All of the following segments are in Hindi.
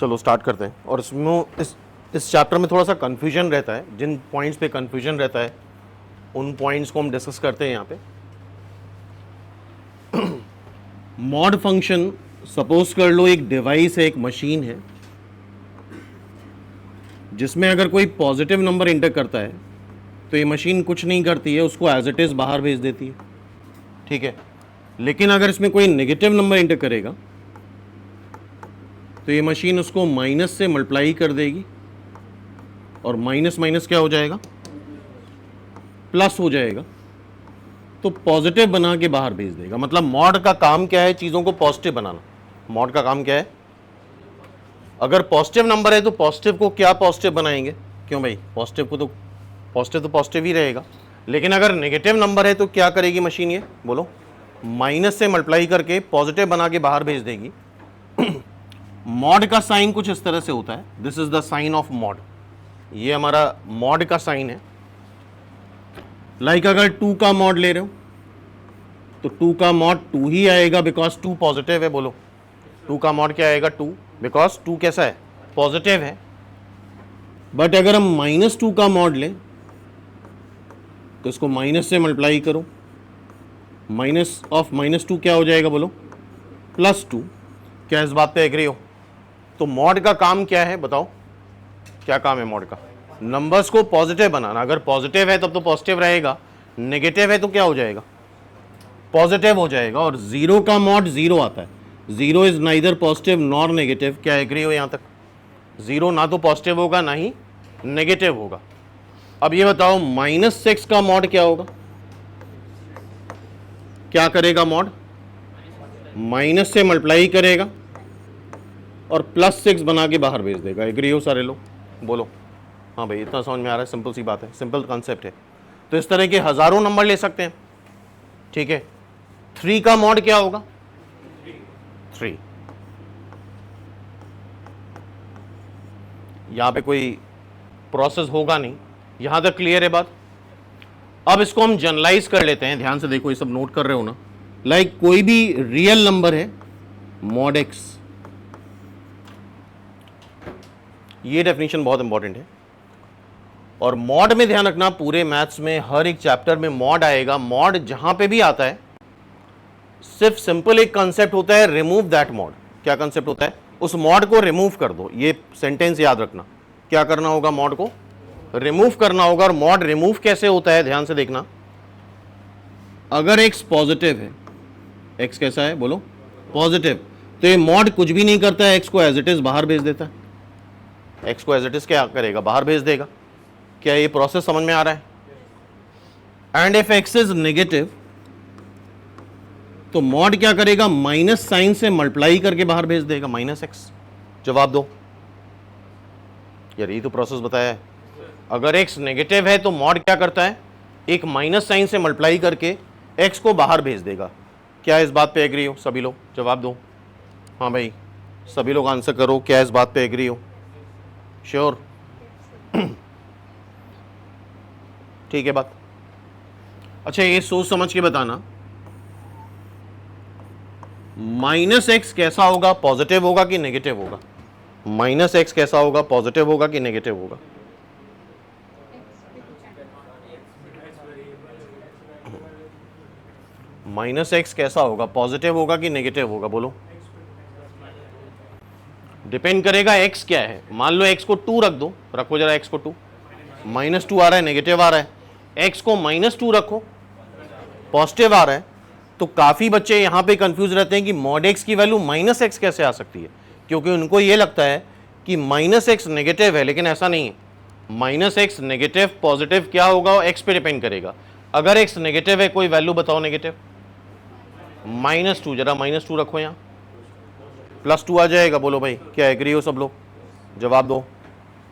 चलो स्टार्ट करते हैं। और इसमें इस चैप्टर में थोड़ा सा कन्फ्यूजन रहता है, जिन पॉइंट्स पे कन्फ्यूजन रहता है उन पॉइंट्स को हम डिस्कस करते हैं यहाँ पे। मॉड फंक्शन, सपोज कर लो एक डिवाइस है, एक मशीन है, जिसमें अगर कोई पॉजिटिव नंबर इंटर करता है तो ये मशीन कुछ नहीं करती है, उसको एज इट इज बाहर भेज देती है, ठीक है। लेकिन अगर इसमें कोई नेगेटिव नंबर इंटर करेगा तो ये मशीन उसको माइनस से मल्टीप्लाई कर देगी और माइनस माइनस क्या हो जाएगा, प्लस हो जाएगा, तो पॉजिटिव बना के बाहर भेज देगा। मतलब मॉड का काम क्या है, चीजों को पॉजिटिव बनाना। मॉड का काम क्या है, अगर पॉजिटिव नंबर है तो पॉजिटिव को क्या पॉजिटिव बनाएंगे, क्यों भाई, पॉजिटिव को तो पॉजिटिव ही रहेगा। लेकिन अगर नेगेटिव नंबर है तो क्या करेगी मशीन, ये बोलो, माइनस से मल्टीप्लाई करके पॉजिटिव बना के बाहर भेज देगी। मॉड का साइन कुछ इस तरह से होता है, this is the sign of mod. ये हमारा मॉड का साइन है। लाइक अगर 2 का मॉड ले रहे हो तो 2 का मॉड 2 ही आएगा, बिकॉज 2 पॉजिटिव है। बोलो 2 का मॉड क्या आएगा, 2, बिकॉज 2 कैसा है, पॉजिटिव है। बट अगर हम -2 का मॉड लें तो इसको माइनस से मल्टीप्लाई करो, माइनस ऑफ -2 क्या हो जाएगा, बोलो, +2। क्या इस बात पे एग्री हो? तो मॉड का काम क्या है बताओ, क्या काम है मॉड का, नंबर्स को पॉजिटिव बनाना। अगर पॉजिटिव है तब तो पॉजिटिव रहेगा, नेगेटिव है तो क्या हो जाएगा, पॉजिटिव हो जाएगा। और 0 का मॉड 0 आता है, 0 is neither positive nor negative. क्या एग्री हो यहां तक? 0 ना तो पॉजिटिव होगा ना ही नेगेटिव होगा। अब ये बताओ -6 का मॉड क्या होगा, क्या करेगा मॉड, माइनस से मल्टीप्लाई करेगा और +6 बना के बाहर भेज देगा। एग्री हो सारे लोग? बोलो हाँ भाई, इतना समझ में आ रहा है, सिंपल सी बात है, सिंपल कॉन्सेप्ट है। तो इस तरह के हजारों नंबर ले सकते हैं, ठीक है। 3 का मॉड क्या होगा, 3। यहां पे कोई प्रोसेस होगा नहीं, यहां तक क्लियर है बात। अब इसको हम जनरलाइज कर लेते हैं, ध्यान से देखो, ये सब नोट कर रहे हो ना। लाइक कोई भी रियल नंबर है, मॉड x, ये डेफिनेशन बहुत इंपॉर्टेंट है। और मॉड में ध्यान रखना, पूरे मैथ्स में हर एक चैप्टर में मॉड आएगा। मॉड जहां पे भी आता है सिर्फ सिंपल एक कंसेप्ट होता है, रिमूव दैट मॉड। क्या कंसेप्ट होता है, उस मॉड को रिमूव कर दो। ये सेंटेंस याद रखना, क्या करना होगा, मॉड को रिमूव करना होगा। और मॉड रिमूव कैसे होता है, ध्यान से देखना। अगर x पॉजिटिव है, x कैसा है, बोलो, पॉजिटिव, तो ये मॉड कुछ भी नहीं करता है, x को एज इट इज बाहर भेज देता है। x को एज इट इज क्या करेगा, बाहर भेज देगा। क्या ये प्रोसेस समझ में आ रहा है? And if x is negative तो मॉड क्या करेगा, माइनस साइन से मल्टीप्लाई करके बाहर भेज देगा, -x। जवाब दो यार, ये तो प्रोसेस बताया है। अगर x नेगेटिव है तो मॉड क्या करता है, एक माइनस साइन से मल्टीप्लाई करके x को बाहर भेज देगा। क्या इस बात पे एग्री हो सभी लोग? जवाब दो। हाँ भाई, सभी लोग आंसर करो, क्या इस बात पे एग्री हो? श्योर? ठीक है बात। अच्छा, ये सोच समझ के बताना, -x कैसा होगा, पॉजिटिव होगा कि नेगेटिव होगा? -x कैसा होगा, पॉजिटिव होगा कि नेगेटिव होगा? -x कैसा होगा, पॉजिटिव होगा कि नेगेटिव होगा, बोलो। डिपेंड करेगा x क्या है। मान लो x को 2 रख दो, रखो जरा x को 2, -2 आ रहा है, नेगेटिव आ रहा है। x को -2 रखो, पॉजिटिव आ रहा है। तो काफी बच्चे यहां पे कंफ्यूज रहते हैं कि मॉड x की वैल्यू -x कैसे आ सकती है, क्योंकि उनको ये लगता है कि -x नेगेटिव है, लेकिन ऐसा नहीं है। -x नेगेटिव पॉजिटिव क्या होगा, x पे डिपेंड करेगा। अगर x नेगेटिव है, कोई वैल्यू बताओ नेगेटिव, -2, जरा -2 रखो यहां, +2 आ जाएगा। बोलो भाई, क्या एग्री हो सब लोग? जवाब दो,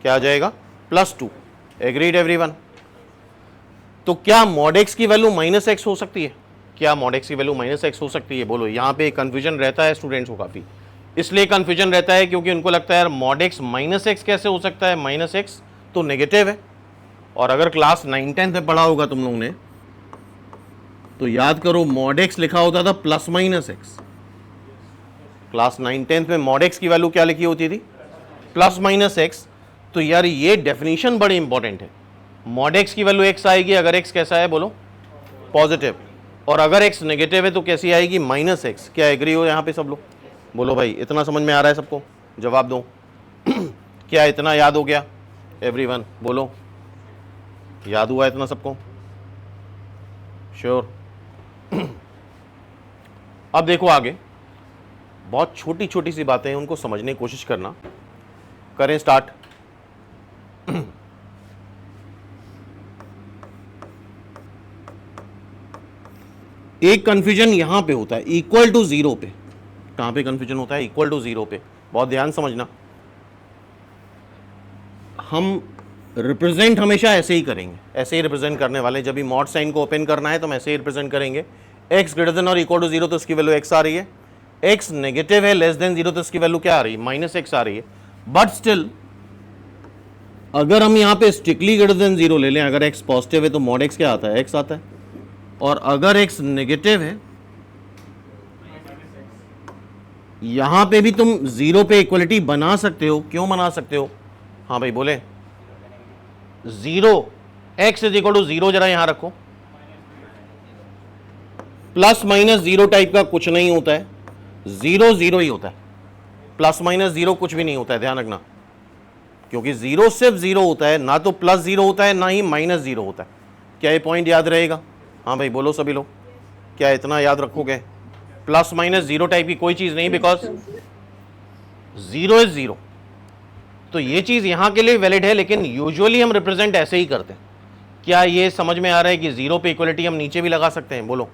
क्या आ जाएगा, +2। Agreed everyone? तो क्या मॉड x की वैल्यू -x हो सकती है? क्या मॉड x की वैल्यू -x हो सकती है? बोलो। यहां पे कंफ्यूजन रहता है स्टूडेंट्स को काफी, इसलिए कंफ्यूजन रहता है क्योंकि उनको लगता है यार मॉड x -x कैसे हो सकता है, -x तो नेगेटिव है। और अगर क्लास 9-10 में पढ़ा होगा तुम लोगों ने तो याद करो, मॉड x लिखा होता था +-x। क्लास 9-10 में मॉड x की वैल्यू क्या लिखी होती थी, प्लस माइनस एक्स, तो यार ये डेफिनेशन बड़ी इंपॉर्टेंट है। मॉड एक्स की वैल्यू एक्स आएगी अगर एक्स कैसा है बोलो, पॉजिटिव, और अगर एक्स नेगेटिव है तो कैसी आएगी, माइनस एक्स। क्या एग्री हो यहाँ पे सब लोग, बोलो भाई इतना समझ में आ रहा है सबको, जवाब दो। क्या इतना याद हो गया एवरीवन, बोलो याद हुआ इतना सबको, श्योर। अब देखो आगे, बहुत छोटी छोटी सी बातें हैं, उनको समझने की कोशिश करना। करें स्टार्ट। एक कंफ्यूजन यहां पे होता है इक्वल टू जीरो पे। कहां पे कंफ्यूजन होता है, इक्वल टू जीरो पे, बहुत ध्यान समझना। हम रिप्रेजेंट हमेशा ऐसे ही करेंगे, ऐसे ही रिप्रेजेंट करने वाले। जब भी मॉड साइन को ओपन करना है तो हम ऐसे ही रिप्रेजेंट करेंगे। एक्स ग्रेटर देन और इक्वल टू जीरो तो इसकी वैल्यू एक्स आ रही है, एक्स नेगेटिव है लेस देन जीरो तो इसकी वैल्यू क्या आ रही है, माइनस एक्स आ रही है। बट स्टिल अगर हम यहां पे स्ट्रिक्टली ग्रेटर देन जीरो ले लें, अगर एक्स पॉजिटिव है तो मॉड एक्स क्या आता है, एक्स आता है, और अगर एक्स नेगेटिव है यहां पे भी तुम जीरो पे इक्वलिटी बना सकते हो। क्यों बना सकते हो, हाँ भाई बोले, zero X is equal to zero, जरा यहां रखो, प्लस माइनस जीरो टाइप का कुछ नहीं होता है, जीरो जीरो ही होता है, प्लस माइनस जीरो कुछ भी नहीं होता है, ध्यान रखना। क्योंकि जीरो सिर्फ जीरो होता है, ना तो प्लस जीरो होता है ना ही माइनस जीरो होता है। क्या ये पॉइंट याद रहेगा, हाँ भाई बोलो सभी लोग, क्या इतना याद रखोगे, प्लस माइनस जीरो टाइप की कोई चीज नहीं, बिकॉज जीरो इज जीरो। तो ये चीज यहां के लिए वैलिड है, लेकिन यूजुअली हम रिप्रेजेंट ऐसे ही करते हैं। क्या ये समझ में आ रहा है कि जीरो पे इक्वलिटी हम नीचे भी लगा सकते हैं, बोलो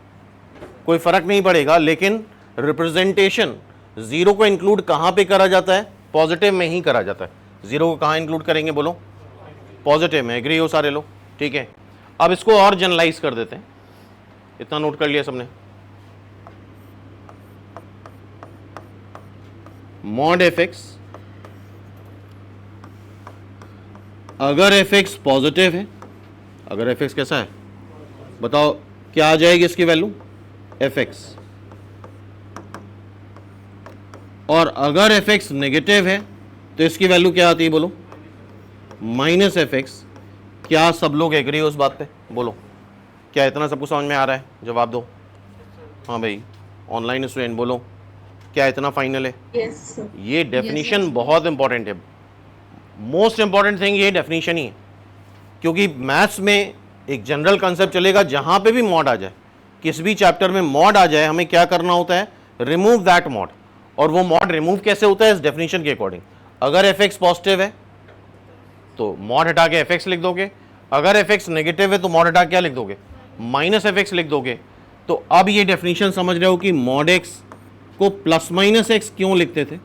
कोई फर्क नहीं पड़ेगा, लेकिन रिप्रेजेंटेशन जीरो को इंक्लूड कहां पे करा जाता है, पॉजिटिव में ही करा जाता है। जीरो को कहां इंक्लूड करेंगे, बोलो पॉजिटिव में। एग्री हो सारे लोग, ठीक है। अब इसको और जनरलाइज कर देते हैं, इतना नोट कर लिया सबने। मॉड एफ एक्स, अगर एफ एक्स पॉजिटिव है, अगर एफ एक्स कैसा है बताओ, क्या आ जाएगी इसकी वैल्यू, एफ एक्स, और अगर एफ एक्स नेगेटिव है तो इसकी वैल्यू क्या आती है, बोलो माइनस एफ एक्स। क्या सब लोग एग्री हो उस बात पे, बोलो क्या इतना सबको समझ में आ रहा है, जवाब दो। हाँ भाई ऑनलाइन स्टूडेंट बोलो, क्या इतना फाइनल है? यस ये डेफिनेशन बहुत इंपॉर्टेंट है, मोस्ट इंपॉर्टेंट थिंग ये डेफिनेशन ही है। क्योंकि मैथ्स में एक जनरल कंसेप्ट चलेगा, जहां पे भी मॉड आ जाए, किस भी चैप्टर में मॉड आ जाए, हमें क्या करना होता है, रिमूव दैट मॉड। और वो मॉड रिमूव कैसे होता है, इस डेफिनेशन के अकॉर्डिंग। अगर एफ एक्स पॉजिटिव है तो मॉड हटा के एफ एक्स लिख दोगे, अगर एफ एक्स नेगेटिव है तो मॉड हटा क्या लिख दोगे, माइनस एफ एक्स लिख दोगे। तो अब ये डेफिनेशन समझ रहे हो कि मॉड एक्स को प्लस माइनस एक्स क्यों लिखते थे,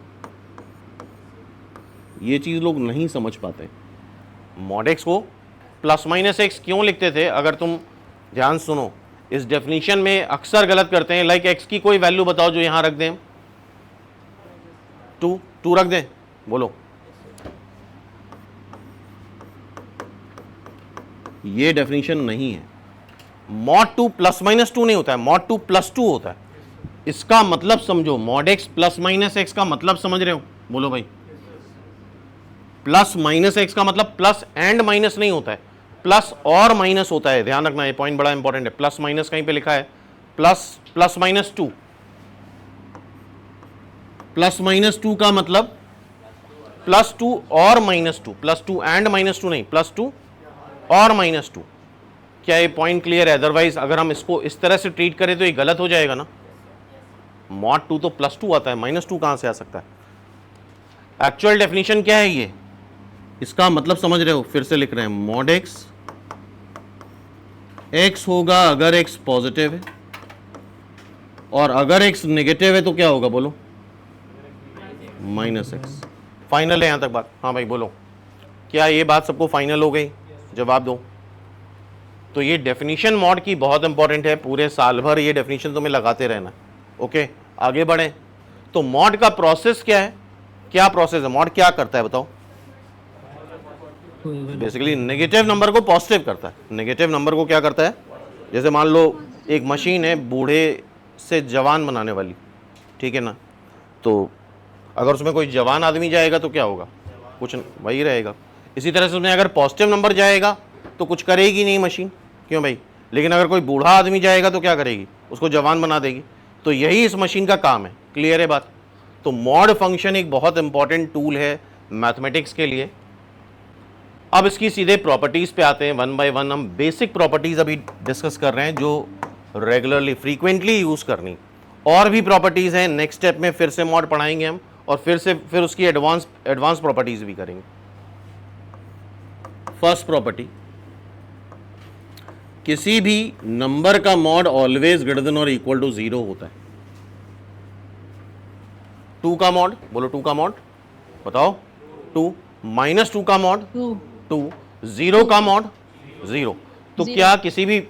ये चीज लोग नहीं समझ पाते। मॉड एक्स को प्लस माइनस एक्स क्यों लिखते थे, अगर तुम ध्यान सुनो, इस डेफिनेशन में अक्सर गलत करते हैं। लाइक एक्स की कोई वैल्यू बताओ जो यहां रख दें, टू रख दें, बोलो ये डेफिनेशन नहीं है। Mod to plus minus two नहीं होता है, मॉड टू प्लस टू होता है। इसका मतलब समझो, mod x plus minus x का मतलब समझ रहे हो, बोलो भाई। प्लस माइनस एक्स का मतलब प्लस एंड माइनस नहीं होता है, प्लस और माइनस होता है, ध्यान रखना, ये पॉइंट बड़ा इंपॉर्टेंट है। प्लस माइनस कहीं पे लिखा है, plus plus minus two, plus minus two का मतलब प्लस टू और minus two, plus two and minus two नहीं, प्लस टू और माइनस टू। क्या ये पॉइंट क्लियर है? अदरवाइज अगर हम इसको इस तरह से ट्रीट करें तो ये गलत हो जाएगा ना। मॉड टू तो प्लस टू आता है, माइनस टू कहां से आ सकता है? एक्चुअल डेफिनेशन क्या है ये, इसका मतलब समझ रहे हो, फिर से लिख रहे हैं। मॉड एक्स, एक्स होगा अगर एक्स पॉजिटिव है, और अगर एक्स नेगेटिव है तो क्या होगा, बोलो माइनस एक्स। फाइनल है यहां तक बात? हाँ भाई बोलो, क्या ये बात सबको फाइनल हो गई, जवाब दो। तो ये डेफिनेशन मॉड की बहुत इंपॉर्टेंट है, पूरे साल भर ये डेफिनेशन तुम्हें लगाते रहना। ओके आगे बढ़े। तो मॉड का प्रोसेस क्या है, क्या प्रोसेस है, मॉड क्या करता है बताओ? बेसिकली नेगेटिव नंबर को पॉजिटिव करता है। नेगेटिव नंबर को क्या करता है, जैसे मान लो एक मशीन है बूढ़े से जवान बनाने वाली, ठीक है ना, तो अगर उसमें कोई जवान आदमी जाएगा तो क्या होगा, कुछ वही रहेगा। इसी तरह से उसमें अगर पॉजिटिव नंबर जाएगा तो कुछ करेगी नहीं मशीन, क्यों भाई, लेकिन अगर कोई बूढ़ा आदमी जाएगा तो क्या करेगी, उसको जवान बना देगी। तो यही इस मशीन का काम है। क्लियर है बात। तो मॉड फंक्शन एक बहुत इंपॉर्टेंट टूल है मैथमेटिक्स के लिए। अब इसकी सीधे प्रॉपर्टीज पे आते हैं वन बाय वन। हम बेसिक प्रॉपर्टीज अभी डिस्कस कर रहे हैं जो रेगुलरली फ्रीक्वेंटली यूज करनी। और भी प्रॉपर्टीज हैं, नेक्स्ट स्टेप में फिर से मॉड पढ़ाएंगे हम, और फिर उसकी एडवांस प्रॉपर्टीज भी करेंगे। फर्स्ट प्रॉपर्टी, किसी भी नंबर का मॉड ऑलवेज ग्रेटर देन और इक्वल टू 0 होता है। 2 का मॉड, बोलो 2 का मॉड, बताओ 2, -2 का मॉड 2, 0 का मॉड 0। तो क्या किसी भी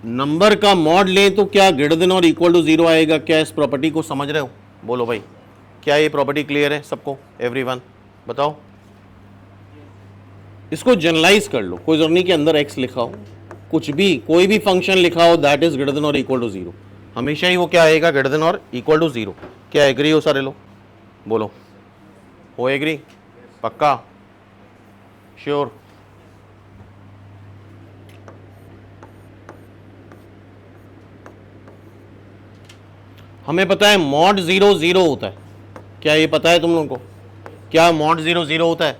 नंबर का मॉड लें तो क्या ग्रेटर देन और इक्वल टू 0 आएगा? क्या इस प्रॉपर्टी को समझ रहे हो? बोलो भाई, क्या ये प्रॉपर्टी क्लियर है सबको? एवरीवन बताओ। इसको जनरलाइज कर लो, कोई जरूरत नहीं कि अंदर x लिखा हो, कुछ भी कोई भी फंक्शन लिखा हो दैट इज ग्रेटर देन और इक्वल टू 0, हमेशा ही वो क्या आएगा? ग्रेटर देन और इक्वल टू 0। क्या एग्री हो सारे लोग? बोलो, हो एग्री? पक्का? श्योर? हमें पता है मॉड 0 0 होता है। क्या ये पता है तुम लोगों को? क्या मॉड 0 0 होता है?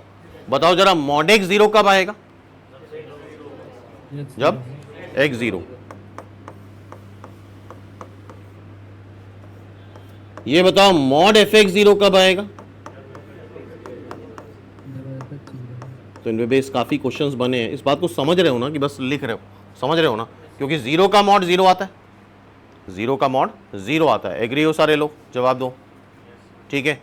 बताओ जरा, मॉड x 0 कब आएगा? जब x 0। ये बताओ मॉड fx 0 कब आएगा? तो इनमें बेस काफी क्वेश्चंस बने हैं। इस बात को समझ रहे हो ना कि बस लिख रहे हो? समझ रहे हो ना? क्योंकि 0 का मॉड 0 आता है, 0 का मॉड 0 आता है। एग्री हो सारे लोग? जवाब दो। ठीक है,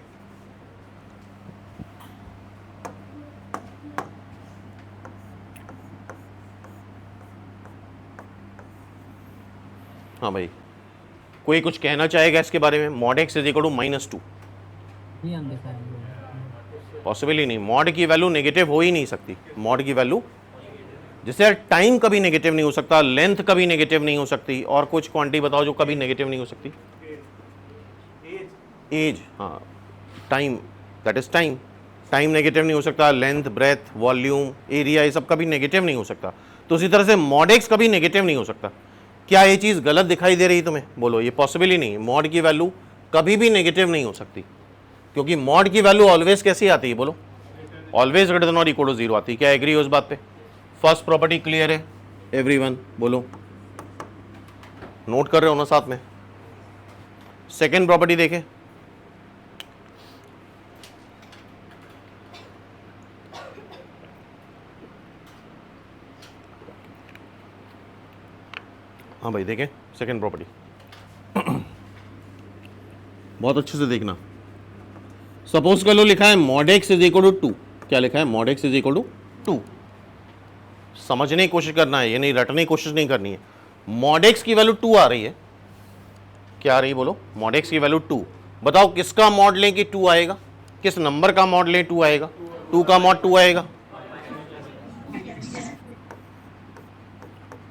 हाँ भाई, कोई कुछ कहना चाहेगा इसके बारे में? Mod x is equal to -2, possible ही नहीं। मॉड की वैल्यू नेगेटिव हो ही नहीं सकती। मॉड की वैल्यू, जैसे टाइम कभी नेगेटिव नहीं हो सकता, लेंथ कभी नेगेटिव नहीं हो सकती, और कुछ क्वांटिटी बताओ जो कभी नेगेटिव नहीं हो सकती? एज, हाँ, time, that is time. Time negative नहीं हो सकता, लेंथ, ब्रेथ, वॉल्यूम, एरिया, ये सब कभी नेगेटिव नहीं हो सकता। तो उसी तरह से मॉड x कभी नेगेटिव नहीं हो सकता। क्या ये चीज़ गलत दिखाई दे रही है तुम्हें? बोलो, ये पॉसिबल ही नहीं। मॉड की वैल्यू कभी भी नेगेटिव नहीं हो सकती, क्योंकि मॉड की वैल्यू ऑलवेज कैसी आती है? बोलो, ऑलवेज ग्रेटर देन और इक्वल टू 0 आती है। क्या एग्री हो इस बात पे? फर्स्ट प्रॉपर्टी क्लियर है एवरीवन? बोलो, नोट कर रहे हो ना साथ में? सेकेंड प्रॉपर्टी देखें। हाँ भाई देखें सेकेंड प्रॉपर्टी, बहुत अच्छे से देखना। सपोज कर लो लिखा है mod x is equal to 2। क्या लिखा है? Mod x is equal to 2। समझने की कोशिश करना है, ये नहीं रटने की कोशिश नहीं करनी है। मॉड x की वैल्यू 2 आ रही है। क्या आ रही है? बोलो, मॉड x की वैल्यू 2। बताओ किसका मॉड लें कि 2 आएगा? किस नंबर का मॉड लें 2 आएगा? 2 का मॉड 2 आएगा।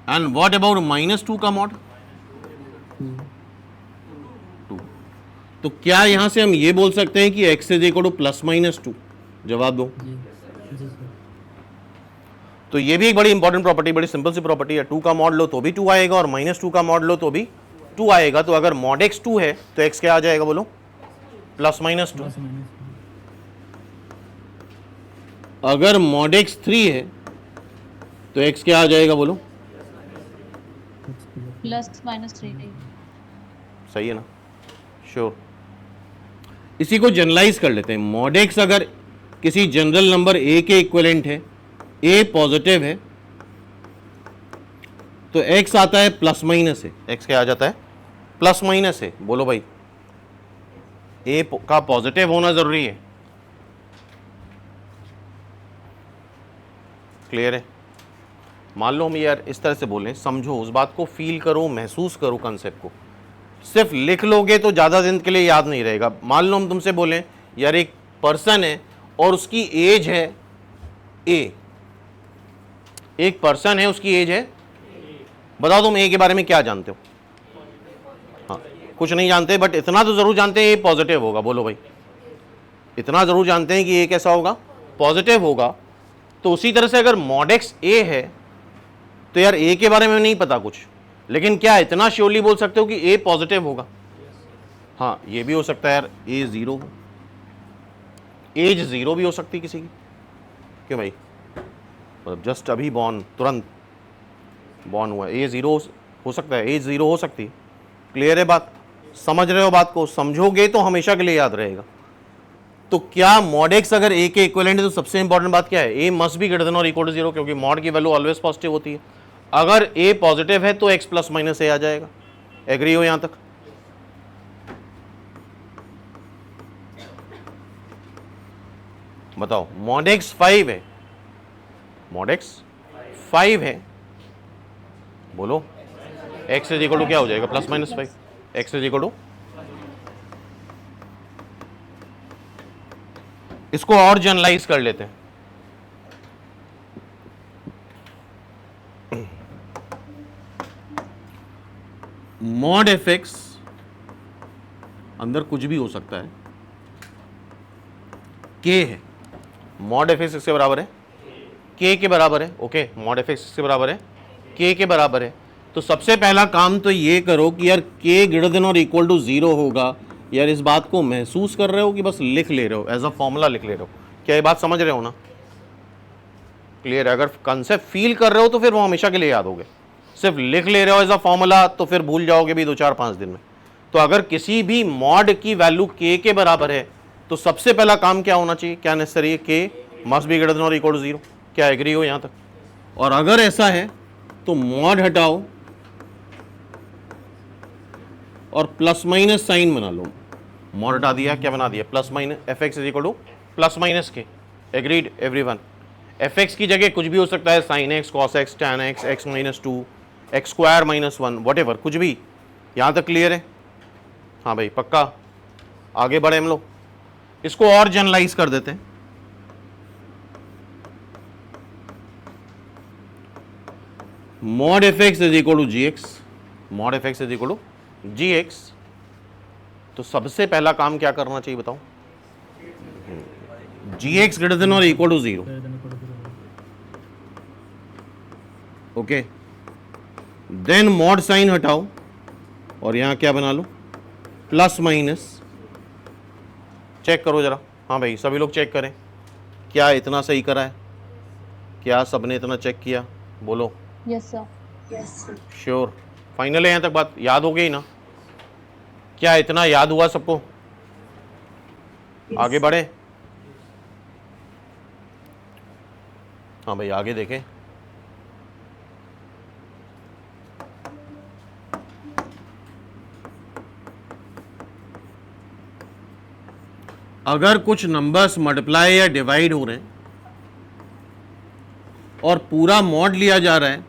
एंड व्हाट अबाउट -2 का मॉड? 2। तो क्या यहां से हम ये बोल सकते हैं कि x इज इक्वल टू +-2? जवाब दो। तो ये भी एक बड़ी इंपॉर्टेंट प्रॉपर्टी, बड़ी सिंपल सी प्रॉपर्टी है। 2 का मॉड लो तो भी 2 आएगा, और -2 का मॉड लो तो भी 2 आएगा। तो अगर मॉड x 2 है तो x क्या आ जाएगा? बोलो, +-2। अगर मॉड x 3 है तो x क्या आ जाएगा? बोलो, +-3। सही है ना? श्योर। इसी को जनरलाइज कर लेते हैं। मॉड x अगर किसी जनरल नंबर a के इक्विवेलेंट है, a पॉजिटिव है, तो x आता है +- है। x क्या आ जाता है? +- है। बोलो भाई, a का पॉजिटिव होना जरूरी है। क्लियर है? मान लो हम यार इस तरह से बोलें, समझो उस बात को, फील करो, महसूस करो कंसेप्ट को। सिर्फ लिख लोगे तो ज़्यादा दिन के लिए याद नहीं रहेगा। मान लो हम तुमसे बोलें यार एक पर्सन है और उसकी एज है a, एक पर्सन है उसकी एज है, बताओ तुम a के बारे में क्या जानते हो? हाँ, कुछ नहीं जानते, बट इतना तो जरूर जानते हैं ये पॉजिटिव होगा। बोलो भाई, इतना जरूर जानते हैं कि ये कैसा होगा? पॉजिटिव होगा, तो उसी तरह से अगर मॉड एक्स ए है तो यार ए के बारे में नहीं पता कुछ, लेकिन क्या इतना श्योरली बोल सकते हो कि ए पॉजिटिव होगा? हाँ, ये भी हो सकता है यार ए जीरो हो, एज जीरो भी हो सकती किसी की। क्यों भाई? मतलब जस्ट अभी बॉर्न, तुरंत बॉर्न हुआ, ए जीरो हो सकता है, एज जीरो हो सकती है। क्लियर है बात? समझ रहे हो बात को? समझोगे तो हमेशा के लिए याद रहेगा। तो क्या मॉड एक्स अगर ए के इक्विवेलेंट है तो सबसे इंपॉर्टेंट बात क्या है? ए मस्ट बी ग्रेटर देन और इक्वल टू जीरो, क्योंकि मॉड की वैल्यू ऑलवेज पॉजिटिव होती है। अगर ए पॉजिटिव है तो एक्स प्लस माइनस ए आ जाएगा। एग्री हो यहां तक? बताओ, मॉड एक्स 5 है, मॉड एक्स 5 है, बोलो एक्स इज इक्वल टू क्या हो जाएगा? Plus minus 5। X is equal to, इसको और जनरलाइज कर लेते हैं। मॉड एफ एक्स अंदर कुछ भी हो सकता है, के है, मॉड एफ एक्स किसके बराबर है? के के बराबर है। ओके, मॉड एफ एक्स किसके बराबर है? के बराबर है। तो सबसे पहला काम तो ये करो कि यार के ग्रेटर देन और इक्वल टू जीरो होगा। यार इस बात को महसूस कर रहे हो कि बस लिख ले रहे हो, एज अ फॉर्मूला लिख ले रहे हो? क्या ये बात समझ रहे हो ना? क्लियर है? अगर कंसेप्ट फील कर रहे हो तो फिर वो हमेशा के लिए याद होगे। सिर्फ लिख ले रहे हो एज अ फॉर्मूला तो फिर भूल जाओगे भी 2-4-5 दिन में। तो अगर किसी भी मॉड की वैल्यू के बराबर है तो सबसे पहला काम क्या होना चाहिए? क्या नेसेसरी है? के मस्ट बी ग्रेटर देन और इक्वल टू जीरो। क्या एग्री हो यहां तक? और अगर ऐसा है तो मॉड हटाओ और प्लस माइनस साइन बना लो। मॉड हटा दिया, क्या बना दिया? Plus minus, F X is equal to plus minus K. Agreed everyone? F X की जगह कुछ भी हो सकता है, sine X, cos X, tan X, X minus 2, X square minus 1, whatever, कुछ भी। यहां तक क्लियर है? हाँ भाई, पक्का? आगे बढ़े हम लोग, इसको और जनरलाइज कर देते हैं। Mod F X is equal to G X, mod F X is equal to G X. तो सबसे पहला काम क्या करना चाहिए बताओ? जी एक्स ग्रेटर देन और equal to zero. Okay, then mod sign हटाओ और यहां क्या बना लो? Plus minus. चेक करो जरा। हाँ भाई, सभी लोग चेक करें, क्या इतना सही करा है? क्या सबने इतना चेक किया? बोलो। Yes sir. Yes sir. Sure? Final है? यहां तक बात याद हो गई ना? क्या इतना याद हुआ सबको? आगे बढ़े? हाँ भाई, आगे देखें। अगर कुछ नंबर्स मल्टीप्लाई या डिवाइड हो रहे हैं और पूरा मॉड लिया जा रहा है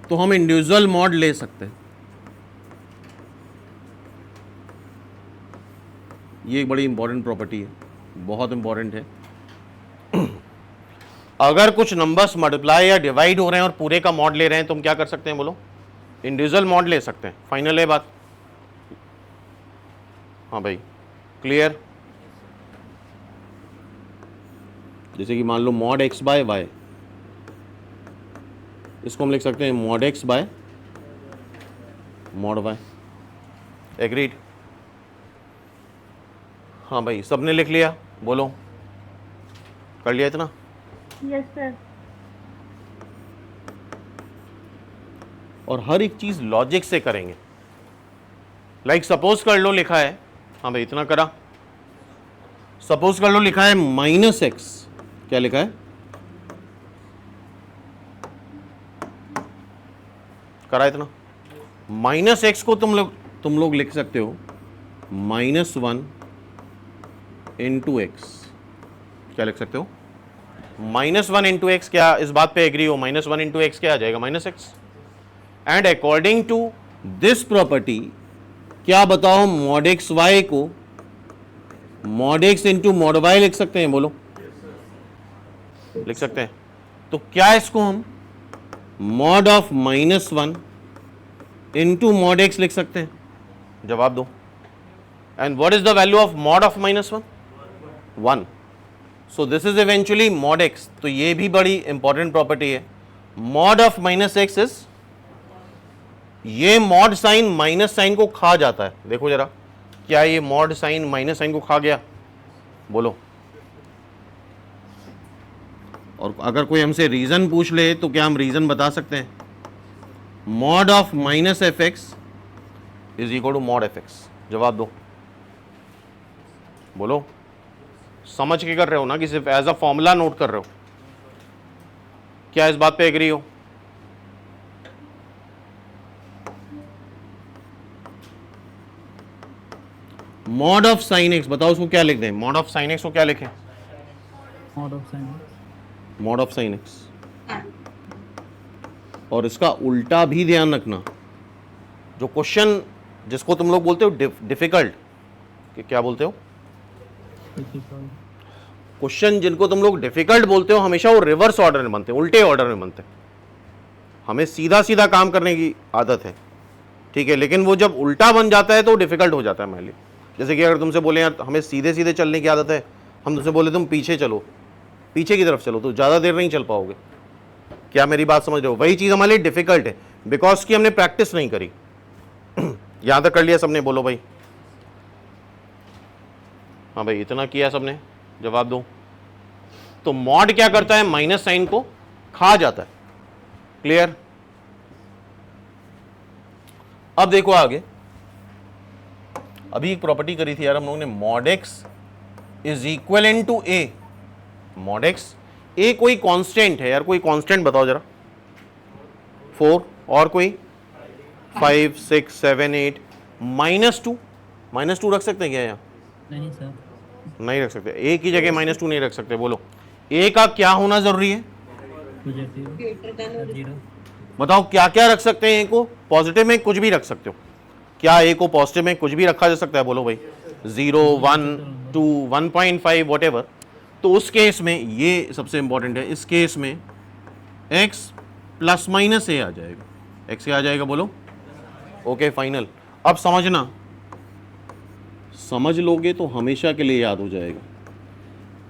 तो हम इंडिविजुअल मॉड ले सकते हैं। ये एक बड़ी इंपॉर्टेंट प्रॉपर्टी है, बहुत इंपॉर्टेंट है। अगर कुछ नंबर्स मल्टीप्लाई या डिवाइड हो रहे हैं और पूरे का मॉड ले रहे हैं तो हम क्या कर सकते हैं? बोलो। इंडिविजुअल मॉड ले सकते हैं। फाइनल है बात? हाँ भाई, क्लियर? जैसे कि मान लो मॉड एक्स बाय वाई, इसको हम लिख सकते हैं mod X by mod Y. Agreed? हाँ भाई, सबने लिख लिया? बोलो, कर लिया इतना? Yes sir. और हर एक चीज लॉजिक से करेंगे। लाइक सपोज कर लो लिखा है, हाँ भाई इतना करा। सपोज कर लो लिखा है माइनस एक्स, क्या लिखा है? करा इतना? माइनस एक्स को तुम लोग लिख सकते हो -1 इंटू एक्स। क्या लिख सकते हो? -1 इंटू एक्स। क्या इस बात पे एग्री हो? -1 इंटू एक्स क्या आ जाएगा? -x। And according to this property, क्या बताओ, मॉड एक्स वाई को mod X into mod Y लिख सकते हैं? बोलो, लिख सकते हैं। तो क्या इसको हम mod of -1 into mod x लिख सकते हैं? जवाब दो। And what is the value of mod of -1? 1। So this is eventually mod x. तो ये भी बड़ी इंपॉर्टेंट प्रॉपर्टी है। Mod of minus x is, ये मॉड साइन माइनस साइन को खा जाता है। देखो जरा, क्या ये मॉड साइन माइनस साइन को खा गया? बोलो। और अगर कोई हमसे रीजन पूछ ले तो क्या हम रीजन बता सकते हैं? Mod of minus F X is equal to mod F X. जवाब दो, बोलो। समझ के कर रहे हो ना कि सिर्फ एज अ फॉर्मूला नोट कर रहे हो? क्या इस बात पे एग्री हो? मॉड ऑफ साइन एक्स, बताओ उसको क्या लिख दें? मॉड ऑफ साइन एक्स को क्या लिखें? Mod of sine mod of sine x. और इसका उल्टा भी ध्यान रखना। जो क्वेश्चन जिसको तुम लोग बोलते हो डिफिकल्ट, कि क्या बोलते हो? क्वेश्चन जिनको तुम लोग डिफिकल्ट बोलते हो, हमेशा वो रिवर्स ऑर्डर में बनते हैं, उल्टे ऑर्डर में बनते हैं। हमें सीधा सीधा काम करने की आदत है, ठीक है, लेकिन वो जब उल्टा बन जाता है तो डिफिकल्ट हो जाता है हमारे लिए। जैसे कि अगर तुमसे बोले यार हमें सीधे सीधे चलने की आदत है, हम तुमसे बोले तुम पीछे चलो, पीछे की तरफ चलो, तो ज़्यादा देर नहीं चल पाओगे। क्या मेरी बात समझ रहे हो? वही चीज़ हमारे लिए डिफिकल्ट है, बिकॉज की हमने प्रैक्टिस नहीं करी। यहां तक कर लिया सबने? बोलो भाई। हाँ भाई, इतना किया सबने? जवाब दो। तो मॉड क्या करता है? माइनस साइन को खा जाता है। क्लियर? अब देखो आगे, अभी एक प्रॉपर्टी करी थी यार हम लोगों ने, mod X is equal to A. Mod X, A कोई कांस्टेंट है यार, कोई कांस्टेंट बताओ जरा। 4 और कोई 5 6 7 8 -2 रख सकते हैं क्या यहाँ? नहीं सर, नहीं रख सकते। ए की जगह -2 नहीं रख सकते। बोलो, ए का क्या होना जरूरी है? जीरो। बताओ क्या क्या रख सकते हैं? ए को पॉजिटिव में कुछ भी रख सकते हो। क्या ए को पॉजिटिव में कुछ भी रखा जा सकता है? बोलो भाई। 0 1 2 1.5 वॉटेवर। तो उस केस में ये सबसे इंपॉर्टेंट है, इस केस में x प्लस माइनस ए आ जाएगा। x क्या आ जाएगा? बोलो। Okay final. अब समझना, समझ लोगे तो हमेशा के लिए याद हो जाएगा।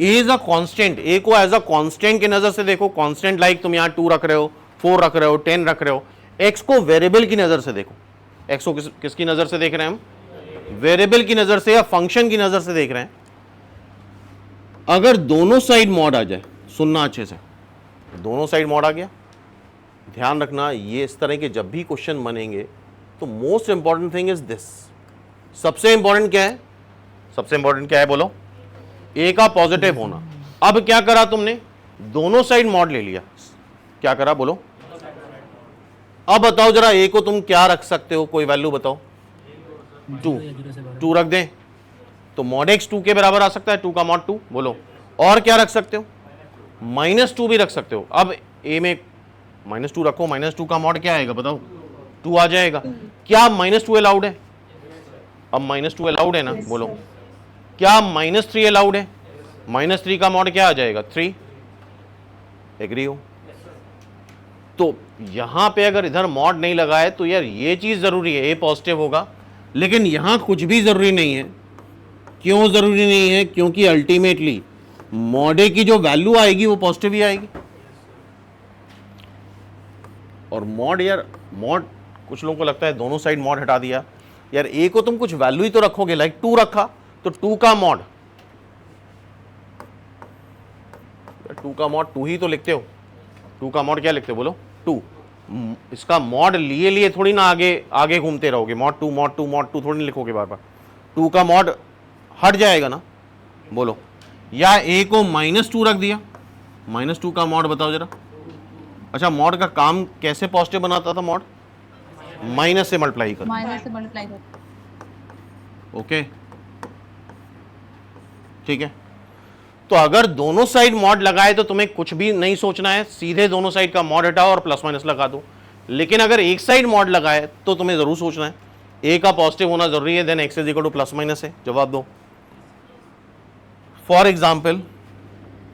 ए इज अ कांस्टेंट। ए को एज अ कांस्टेंट की नजर से देखो। कांस्टेंट लाइक तुम यहाँ 2 रख रहे हो, 4 रख रहे हो, 10 रख रहे हो। एक्स को वेरिएबल की नजर से देखो। एक्स को किसकी नजर से देख रहे हैं हम? वेरिएबल की नजर से या फंक्शन की नजर से देख रहे हैं। अगर दोनों साइड मॉड आ जाए, सुनना अच्छे से, दोनों साइड मॉड आ गया, ध्यान रखना ये इस तरह के जब भी क्वेश्चन बनेंगे तो most important thing is this. सबसे इंपॉर्टेंट क्या है? सबसे इंपॉर्टेंट क्या है? बोलो। ए का पॉजिटिव होना। अब क्या करा तुमने? दोनों साइड मॉड ले लिया। क्या करा? बोलो। अब बताओ जरा, ए को तुम क्या रख सकते हो? कोई वैल्यू बताओ। 2 रख दें तो मॉड एक्स 2 के बराबर आ सकता है। 2 का मॉड 2। बोलो। और क्या रख सकते हो? -2 भी रख सकते हो। अब ए में -2 रखो, -2 का मॉड क्या आएगा? बताओ। 2 आ जाएगा। क्या -2 अलाउड है? अब -2 अलाउड है ना? बोलो। क्या -3 अलाउड है? -3 का मॉड क्या आ जाएगा? 3। एग्री हो? तो यहां पे अगर इधर मॉड नहीं लगा है तो यार ये चीज जरूरी है, ए पॉजिटिव होगा। लेकिन यहां कुछ भी जरूरी नहीं है। क्यों जरूरी नहीं है? क्योंकि अल्टीमेटली मॉड ए की जो वैल्यू आएगी वो पॉजिटिव ही आएगी। और मॉड, यार मॉड कुछ लोगों को लगता है दोनों साइड मॉड हटा दिया। यार ए को तुम कुछ वैल्यू ही तो रखोगे, लाइक 2 रखा तो 2 का मॉड, 2 का मॉड 2 ही तो लिखते हो। 2 का मॉड क्या लिखते हो? बोलो। 2। इसका मॉड लिए लिए थोड़ी ना आगे आगे घूमते रहोगे। मॉड 2 मॉड 2 मॉड 2 थोड़ी ना लिखोगे बार बार। 2 का मॉड हट जाएगा ना? बोलो। या ए को -2 रख दिया। -2 का मॉड बताओ जरा। अच्छा, मॉड का काम कैसे पॉजिटिव बनाता था? मॉड माइनस से मल्टीप्लाई कर। माइनस से मल्टीप्लाई कर। ओके, ठीक है। तो अगर दोनों साइड मॉड लगाए तो तुम्हें कुछ भी नहीं सोचना है, सीधे दोनों साइड का मॉड हटाओ और प्लस माइनस लगा दो। लेकिन अगर एक साइड मॉड लगाए तो तुम्हें जरूर सोचना है, ए का पॉजिटिव होना जरूरी है, then X is equal to plus minus है। जवाब दो। फॉर एग्जाम्पल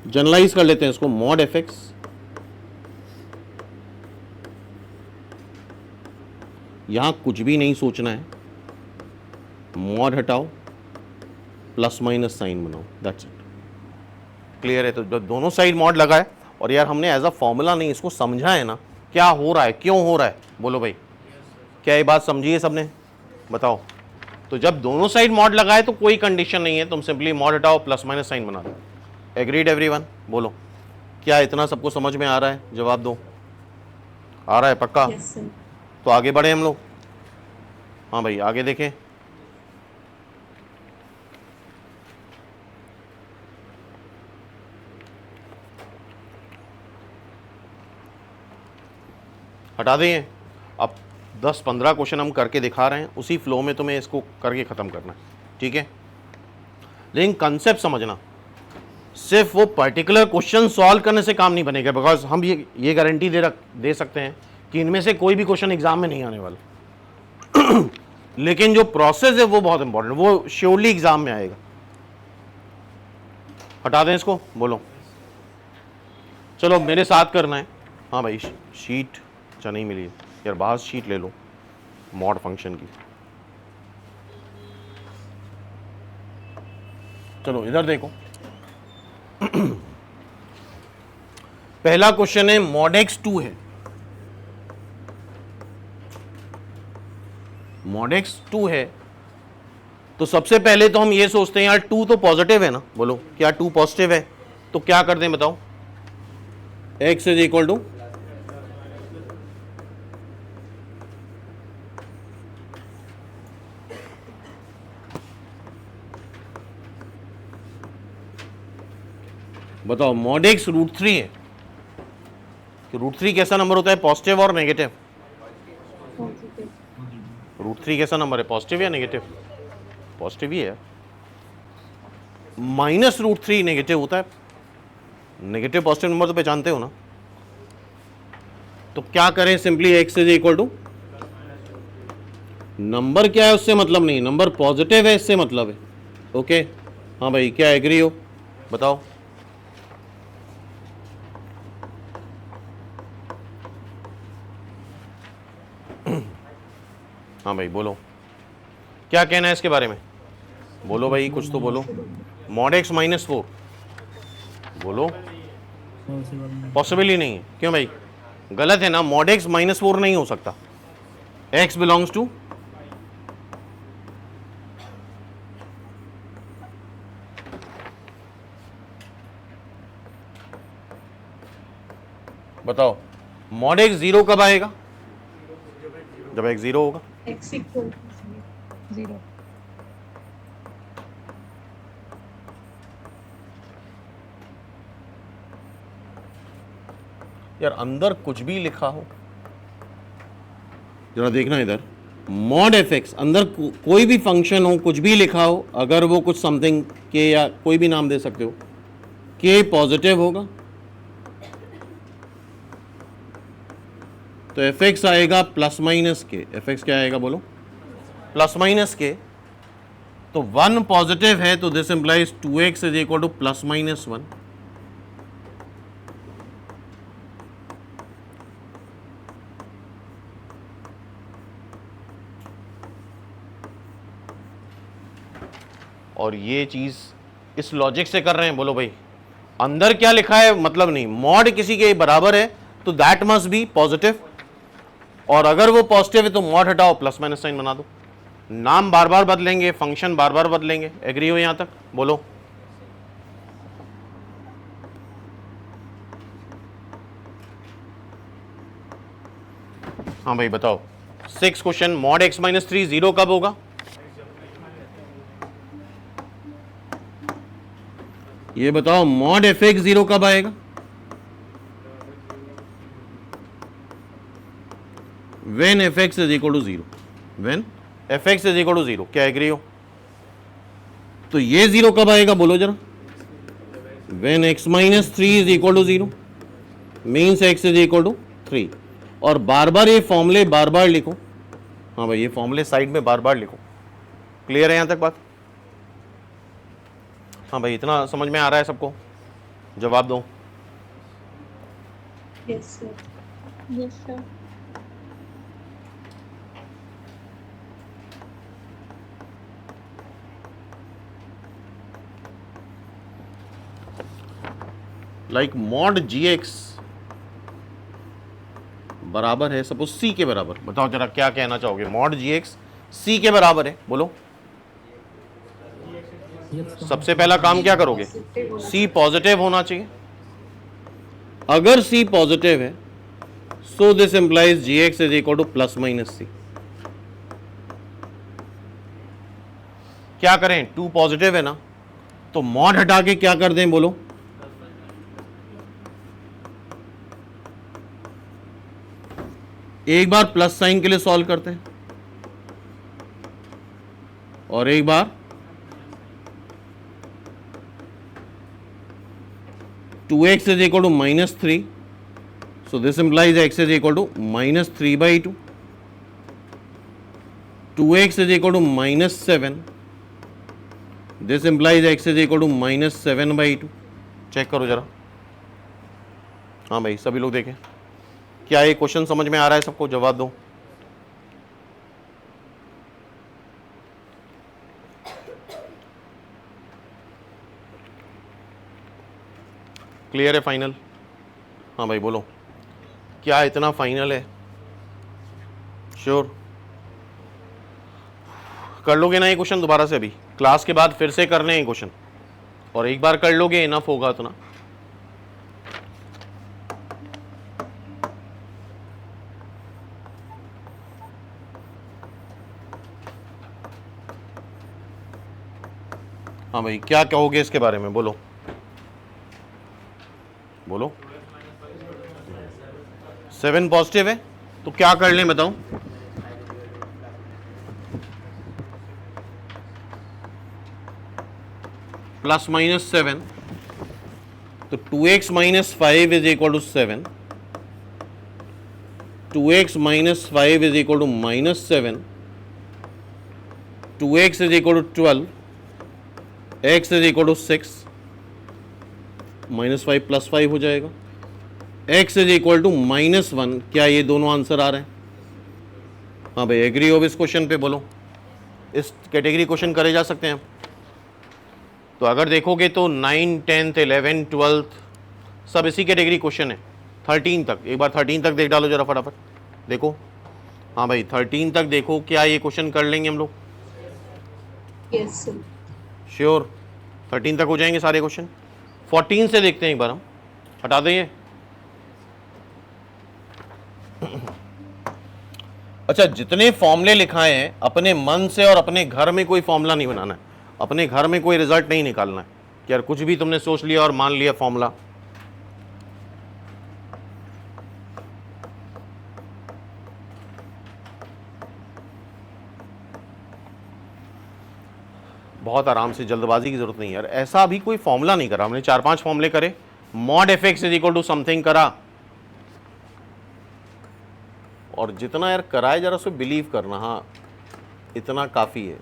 जनरलाइज कर लेते हैं इसको, मॉड एफ एक्स यहां कुछ भी नहीं सोचना है, मॉड हटाओ, प्लस माइनस साइन बनाओ, दैट्स इट। क्लियर है? तो जब दोनों साइड मॉड लगा है और यार हमने एज अ फॉर्मूला नहीं इसको समझा है ना क्या हो रहा है, क्यों हो रहा है, बोलो भाई, क्या ये बात समझी है सबने? बताओ। तो जब दोनों साइड मॉड लगा है तो कोई कंडीशन नहीं है, तुम सिंपली मॉड हटाओ, प्लस माइनस साइन बना दो। Agreed everyone? बोलो, क्या इतना सबको समझ में आ रहा है? जवाब दो। आ रहा है पक्का? Yes sir. तो आगे बढ़े हम लोग। हाँ भाई आगे देखें। हटा दें। अब 10-15 क्वेश्चन हम करके दिखा रहे हैं, उसी फ्लो में तुम्हें इसको करके ख़त्म करना है, ठीक है? लेकिन कंसेप्ट समझना, सिर्फ वो पर्टिकुलर क्वेश्चन सॉल्व करने से काम नहीं बनेगा, बिकॉज हम ये गारंटी दे सकते हैं कि इनमें से कोई भी क्वेश्चन एग्जाम में नहीं आने वाला लेकिन जो प्रोसेस है वो बहुत इंपॉर्टेंट, वो श्योरली एग्जाम में आएगा। हटा दें इसको, बोलो। चलो मेरे साथ करना है। हाँ भाई शीट अच्छा नहीं मिली यार, बाहर शीट ले लो मॉड फंक्शन की। चलो इधर देखो पहला क्वेश्चन है मॉड एक्स 2 है, मॉड एक्स 2 है। तो सबसे पहले तो हम ये सोचते हैं यार 2 तो पॉजिटिव है ना, बोलो क्या 2 पॉजिटिव है? तो क्या कर दें बताओ? x इज इक्वल टू बताओ मॉड एक्स √3 है। कि √3 कैसा नंबर होता है, पॉजिटिव और नेगेटिव? √3 कैसा नंबर है, पॉजिटिव या नेगेटिव? पॉजिटिव ही है। -√3 नेगेटिव होता है, नेगेटिव पॉजिटिव नंबर तो पहचानते हो ना। तो क्या करें, simply x is equal to number क्या है उससे मतलब नहीं, नंबर पॉजिटिव है इससे मतलब है। ओके हाँ भाई क्या एग्री हो बताओ? हाँ भाई बोलो, क्या कहना है इसके बारे में? बोलो भाई कुछ तो बोलो। मॉड एक्स -4 बोलो, पॉसिबल ही नहीं है। क्यों भाई? गलत है ना, मॉड एक्स -4 नहीं हो सकता। x बिलोंग्स टू बताओ मॉड एक्स 0 कब आएगा? जब x 0 होगा। x equal to 0। यार अंदर कुछ भी लिखा हो, जरा देखना इधर, मॉड एफ एक्स अंदर कोई भी फंक्शन हो, कुछ भी लिखा हो, अगर वो कुछ समथिंग के या कोई भी नाम दे सकते हो, के पॉजिटिव होगा तो एफ एक्स आएगा +- के। एफ एक्स क्या आएगा बोलो? +- के। तो 1 पॉजिटिव है तो this implies 2x is equal to +-1। और ये चीज इस लॉजिक से कर रहे हैं, बोलो भाई अंदर क्या लिखा है मतलब नहीं, मॉड किसी के बराबर है तो दैट मस्ट बी पॉजिटिव, और अगर वो पॉजिटिव है तो मॉड हटाओ +- साइन बना दो। नाम बार बार बदलेंगे, फंक्शन बार बार बदलेंगे। एग्री हो यहां तक? बोलो। हाँ भाई बताओ। 6 क्वेश्चन, मॉड x -3 0 कब होगा? ये बताओ मॉड एफ एक्स 0 कब आएगा? When F X is equal to 0। When F X is equal to 0। क्या एग्री हो? तो ये 0 कब आएगा बोलो जरा? When x -3 is equal to 0 means x is equal to 3। और बार बार ये फॉर्मूले बार बार लिखो। हाँ भाई ये फॉर्मूले साइड में बार बार लिखो। क्लियर है यहां तक बात? हाँ भाई इतना समझ में आ रहा है सबको? जवाब दो। Yes sir. Yes sir. Like mod G x बराबर है सपोज सी के बराबर। बताओ जरा क्या कहना चाहोगे? मॉड जी एक्स सी के बराबर है, बोलो। सबसे पहला काम क्या करोगे? सी पॉजिटिव होना चाहिए। अगर सी पॉजिटिव है so this implies G X is equal to plus minus C. क्या करें? टू पॉजिटिव है ना, तो मॉड हटा के क्या कर दें, बोलो। एक बार प्लस साइन के लिए सॉल्व करते हैं और एक बार 2x is equal to minus 3, so this implies x is equal to minus 3 by 2. 2x is equal to minus 7, this implies x is equal to minus 7 by 2. Check करो जरा। हाँ भाई सभी लोग देखें, क्या ये क्वेश्चन समझ में आ रहा है सबको? जवाब दो। क्लियर है? फाइनल? हाँ भाई बोलो, क्या इतना फाइनल है? श्योर? कर लोगे ना ये क्वेश्चन दोबारा से? अभी क्लास के बाद फिर से करने हैं क्वेश्चन, और एक बार कर लोगे इनफ होगा उतना। हाँ भाई क्या कहोगे इसके बारे में? बोलो बोलो। 7 पॉजिटिव है तो क्या कर लें बताओ? प्लस माइनस 7, तो 2x minus 5 is equal to 7, 2x minus 5 is equal to minus 7, 2x is equal to 12, x is equal to 6, minus 5 plus 5 हो जाएगा, x is equal to minus 1। क्या ये दोनों आंसर आ रहे हैं? हाँ भाई एग्री हो इस क्वेश्चन पे? बोलो। इस कैटेगरी क्वेश्चन करे जा सकते हैं। तो अगर देखोगे तो 9, 10th, 11, 12th सब इसी कैटेगरी क्वेश्चन है। 13 तक, एक बार 13 तक देख डालो जरा फटाफट, देखो। हाँ भाई 13 तक देखो, क्या ये क्वेश्चन कर लेंगे हम लोग? Yes sir. श्योर? 13 तक हो जाएंगे सारे क्वेश्चन। 14 से देखते हैं एक बार हम, हटा दें ये। अच्छा, जितने फॉर्मूले लिखाए हैं अपने मन से और अपने घर में कोई फॉर्मूला नहीं बनाना है, अपने घर में कोई रिजल्ट नहीं निकालना है कि यार कुछ भी तुमने सोच लिया और मान लिया फॉर्मूला। बहुत आराम से, जल्दबाजी की जरूरत नहीं यार। ऐसा अभी कोई फॉर्मूला नहीं करा हमने, 4-5 फॉर्मूले करे। Mod F X is equal to something करा, और जितना यार कराए जरा उसको बिलीव करना। हाँ इतना काफ़ी है।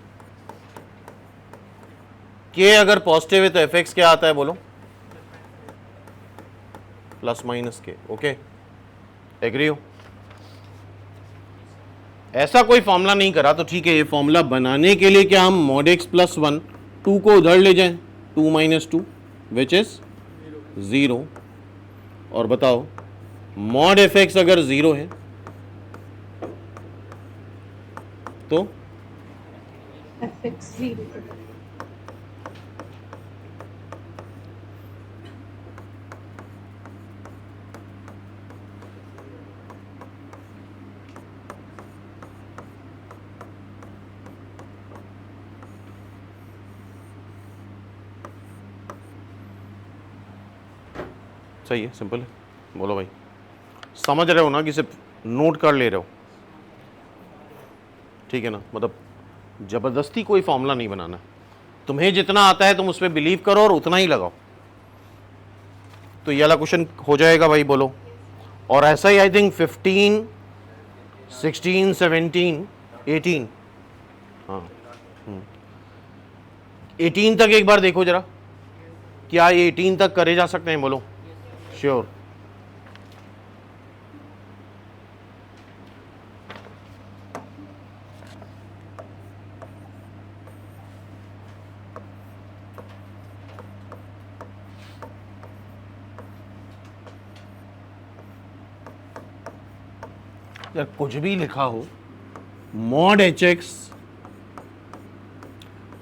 के अगर पॉजिटिव है तो एफ एक्स क्या आता है बोलो? प्लस माइनस के। ओके एग्री हो? ऐसा कोई फॉर्मूला नहीं करा तो ठीक है। ये फॉर्मूला बनाने के लिए क्या हम मॉड एक्स प्लस 1, 2 को उधर ले जाएं, 2 माइनस 2 विच इज 0। और बताओ मॉड एफ एक्स अगर 0 है तो एफएक्स 0। सही है, सिंपल है। बोलो भाई, समझ रहे हो ना कि सिर्फ नोट कर ले रहे हो? ठीक है ना, मतलब जबरदस्ती कोई फॉर्मूला नहीं बनाना। तुम्हें जितना आता है तुम उस पर बिलीव करो और उतना ही लगाओ, तो ये वाला क्वेश्चन हो जाएगा भाई। बोलो। और ऐसा ही आई थिंक 15, 16, 17, 18, हाँ 18 तक एक बार देखो जरा, क्या ये 18 तक करे जा सकते हैं? बोलो। श्योर? यार कुछ भी लिखा हो, मॉड एच एक्स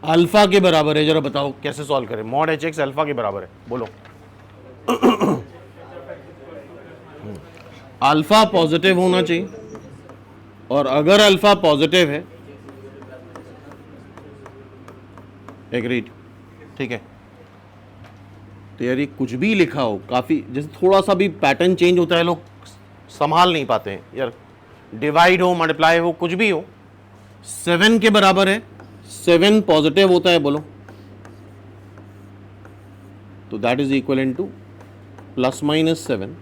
अल्फा के बराबर है, जरा बताओ कैसे सॉल्व करें। मॉड एच एक्स अल्फा के बराबर है, बोलो। अल्फा पॉजिटिव होना चाहिए, और अगर अल्फा पॉजिटिव है, एग्रीड, ठीक है। तो यार ये कुछ भी लिखा हो, काफी जैसे थोड़ा सा भी पैटर्न चेंज होता है लोग संभाल नहीं पाते हैं यार। डिवाइड हो, मल्टीप्लाई हो, कुछ भी हो, 7 के बराबर है, 7 पॉजिटिव होता है, बोलो। तो that is equal to ±7।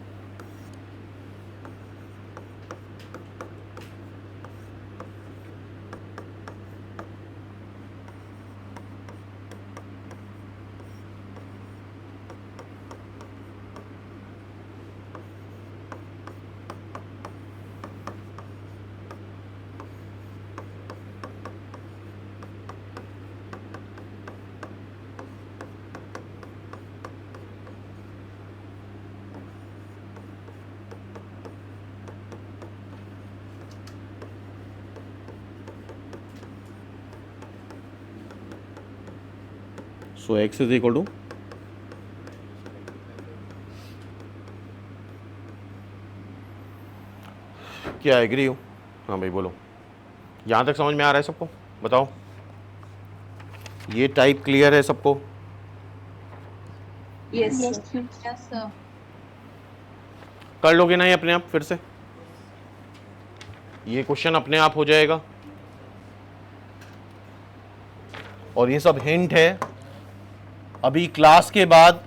So x is equal to, क्या एग्री हो? हाँ भाई बोलो, यहां तक समझ में आ रहा है सबको? बताओ, ये टाइप क्लियर है सबको? Yes, Yes, sir. sir. Yes, sir. कर लोगे ना ये अपने आप? फिर से ये क्वेश्चन अपने आप हो जाएगा, और ये सब हिंट है। अभी क्लास के बाद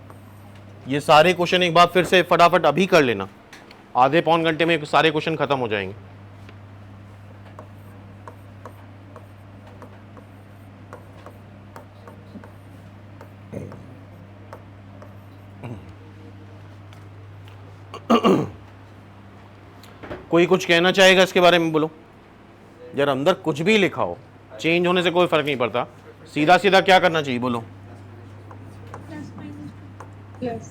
ये सारे क्वेश्चन एक बार फिर से फटाफट अभी कर लेना, आधे पौन घंटे में सारे क्वेश्चन खत्म हो जाएंगे। कोई कुछ कहना चाहेगा इसके बारे में? बोलो यार, अंदर कुछ भी लिखा हो, चेंज होने से कोई फर्क नहीं पड़ता, सीधा सीधा क्या करना चाहिए, बोलो। Yes.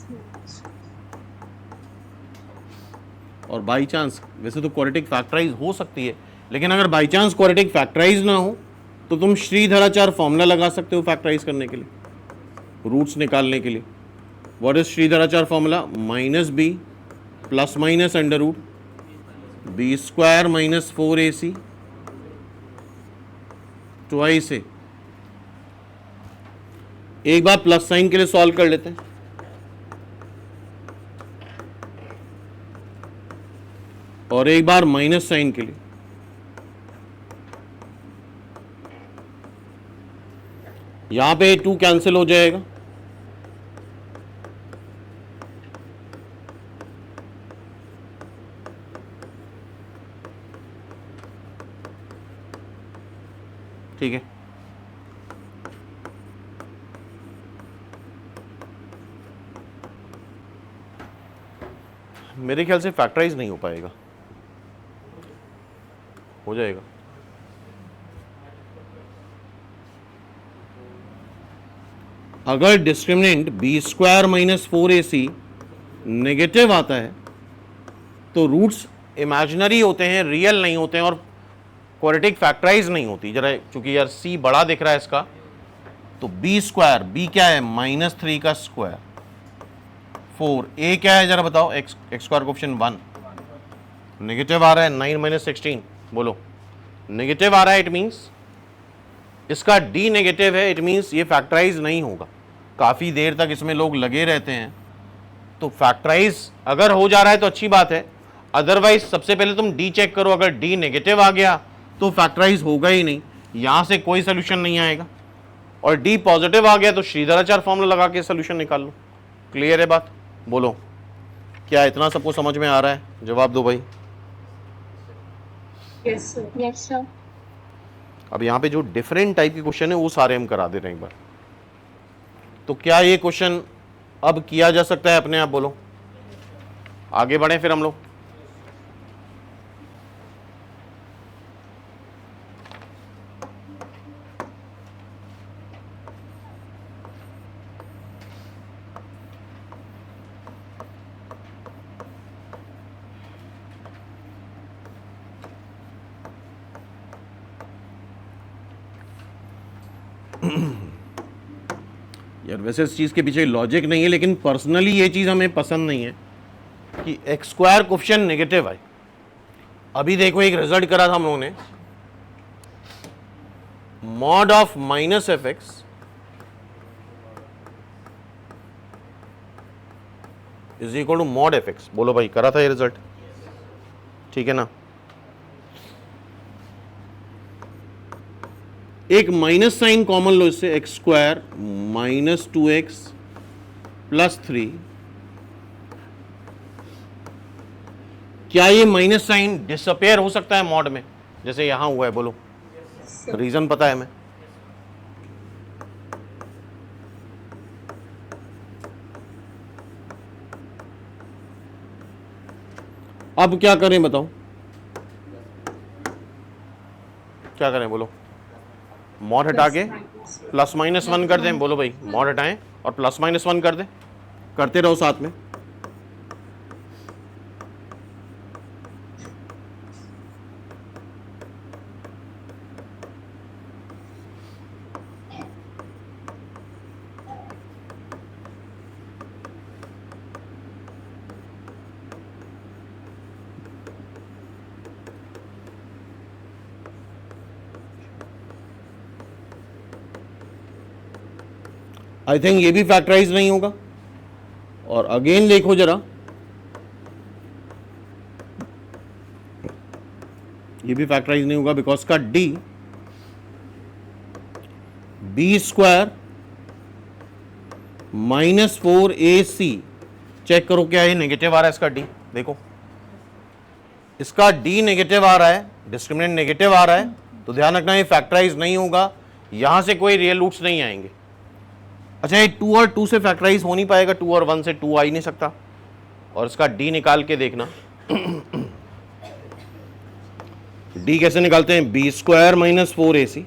और बाई चांस, वैसे तो क्वाड्रेटिक फैक्टराइज हो सकती है, लेकिन अगर बाई चांस क्वाड्रेटिक फैक्टराइज ना हो तो तुम श्रीधराचार्य फॉर्मूला लगा सकते हो फैक्टराइज करने के लिए, रूट्स निकालने के लिए। What is Shridharacharya formula? -b ± under root b² - 4ac twice A. एक बार प्लस साइन के लिए सॉल्व कर लेते हैं, और एक बार माइनस साइन के लिए। यहां पे 2 कैंसिल हो जाएगा, ठीक है। मेरे ख्याल से फैक्टराइज नहीं हो पाएगा, हो जाएगा। अगर डिस्क्रिमिनेंट b² - 4ac नेगेटिव आता है तो रूट्स इमेजिनरी होते हैं, रियल नहीं होते हैं, और क्वाड्रेटिक फैक्टराइज नहीं होती। जरा चूंकि यार c बड़ा दिख रहा है इसका, तो b² b क्या है? -3 का स्क्वायर, 4 a क्या है जरा बताओ? x² का ऑप्शन 1 नेगेटिव आ रहा है, 9 - 16, बोलो नेगेटिव आ रहा है, इट मींस इसका d नेगेटिव है, इट मींस ये फैक्टराइज नहीं होगा। काफ़ी देर तक इसमें लोग लगे रहते हैं, तो फैक्टराइज अगर हो जा रहा है तो अच्छी बात है, अदरवाइज सबसे पहले तुम d चेक करो। अगर d नेगेटिव आ गया तो फैक्टराइज होगा ही नहीं, यहां से कोई सोल्यूशन नहीं आएगा, और d पॉजिटिव आ गया तो श्रीधराचार्य फॉर्मूला लगा के सोल्यूशन निकाल लो। क्लियर है बात? बोलो, क्या इतना सबको समझ में आ रहा है? जवाब दो भाई। Yes, sir. Yes, sir. अब यहाँ पे जो डिफरेंट टाइप के क्वेश्चन है वो सारे हम करा दे रहे हैं एक बार। तो क्या ये क्वेश्चन अब किया जा सकता है अपने आप? बोलो, आगे बढ़े फिर हम लोग। यार वैसे इस चीज़ के पीछे लॉजिक नहीं है, लेकिन पर्सनली ये चीज़ हमें पसंद नहीं है कि एक्स स्क्वायर कोफिशिएंट नेगेटिव है। अभी देखो एक रिजल्ट करा था हम लोगों ने, mod of minus F X is equal to mod F X. बोलो भाई, करा था ये रिजल्ट, ठीक है ना। एक माइनस साइन कॉमन लो इससे, x square minus 2x plus 3। क्या ये माइनस साइन डिसअपेयर हो सकता है मॉड में, जैसे यहां हुआ है? बोलो, रीजन पता है हमें? अब क्या करें बताओ, क्या करें बोलो? मॉड हटा के प्लस माइनस 1 कर दें। बोलो भाई, मॉड हटाएं और प्लस माइनस 1 कर दें, करते रहो साथ में। आई थिंक ये भी फैक्टराइज नहीं होगा। और अगेन देखो जरा, ये भी फैक्टराइज नहीं होगा बिकॉज का D B square minus 4ac, check करो क्या ये नेगेटिव आ रहा है इसका डी। देखो इसका डी नेगेटिव आ रहा है, डिस्क्रिमिनेंट नेगेटिव आ रहा है, तो ध्यान रखना ये फैक्टराइज नहीं होगा, यहां से कोई रियल रूट्स नहीं आएंगे। अच्छा, ये 2 और 2 से फैक्टराइज हो नहीं पाएगा, 2 और 1 से 2 आ ही नहीं सकता। और इसका डी निकाल के देखना, डी कैसे निकालते हैं? B square minus 4ac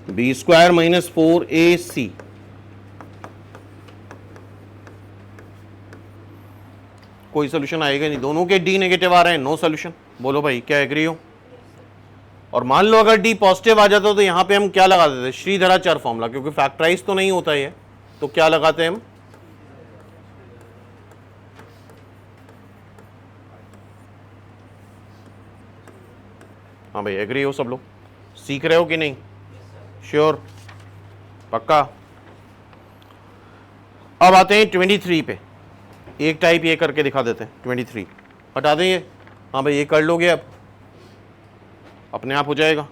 B square minus 4ac। कोई सोल्यूशन आएगा नहीं, दोनों के डी नेगेटिव आ रहे हैं, नो सोल्यूशन। बोलो भाई, क्या एग्री हो? और मान लो अगर डी पॉजिटिव आ जाता तो यहां पे हम क्या लगा देते? श्रीधराचार्य फॉर्मूला, क्योंकि फैक्टराइज तो नहीं होता है, तो क्या लगाते हैं हम? हाँ भाई, एग्री हो सब लोग? सीख रहे हो कि नहीं? श्योर? पक्का? अब आते हैं 23 पे, एक टाइप ये करके दिखा देते हैं। 23 हटा दें ये। हाँ भाई, ये कर लोगे अब, अपने आप हो जाएगा।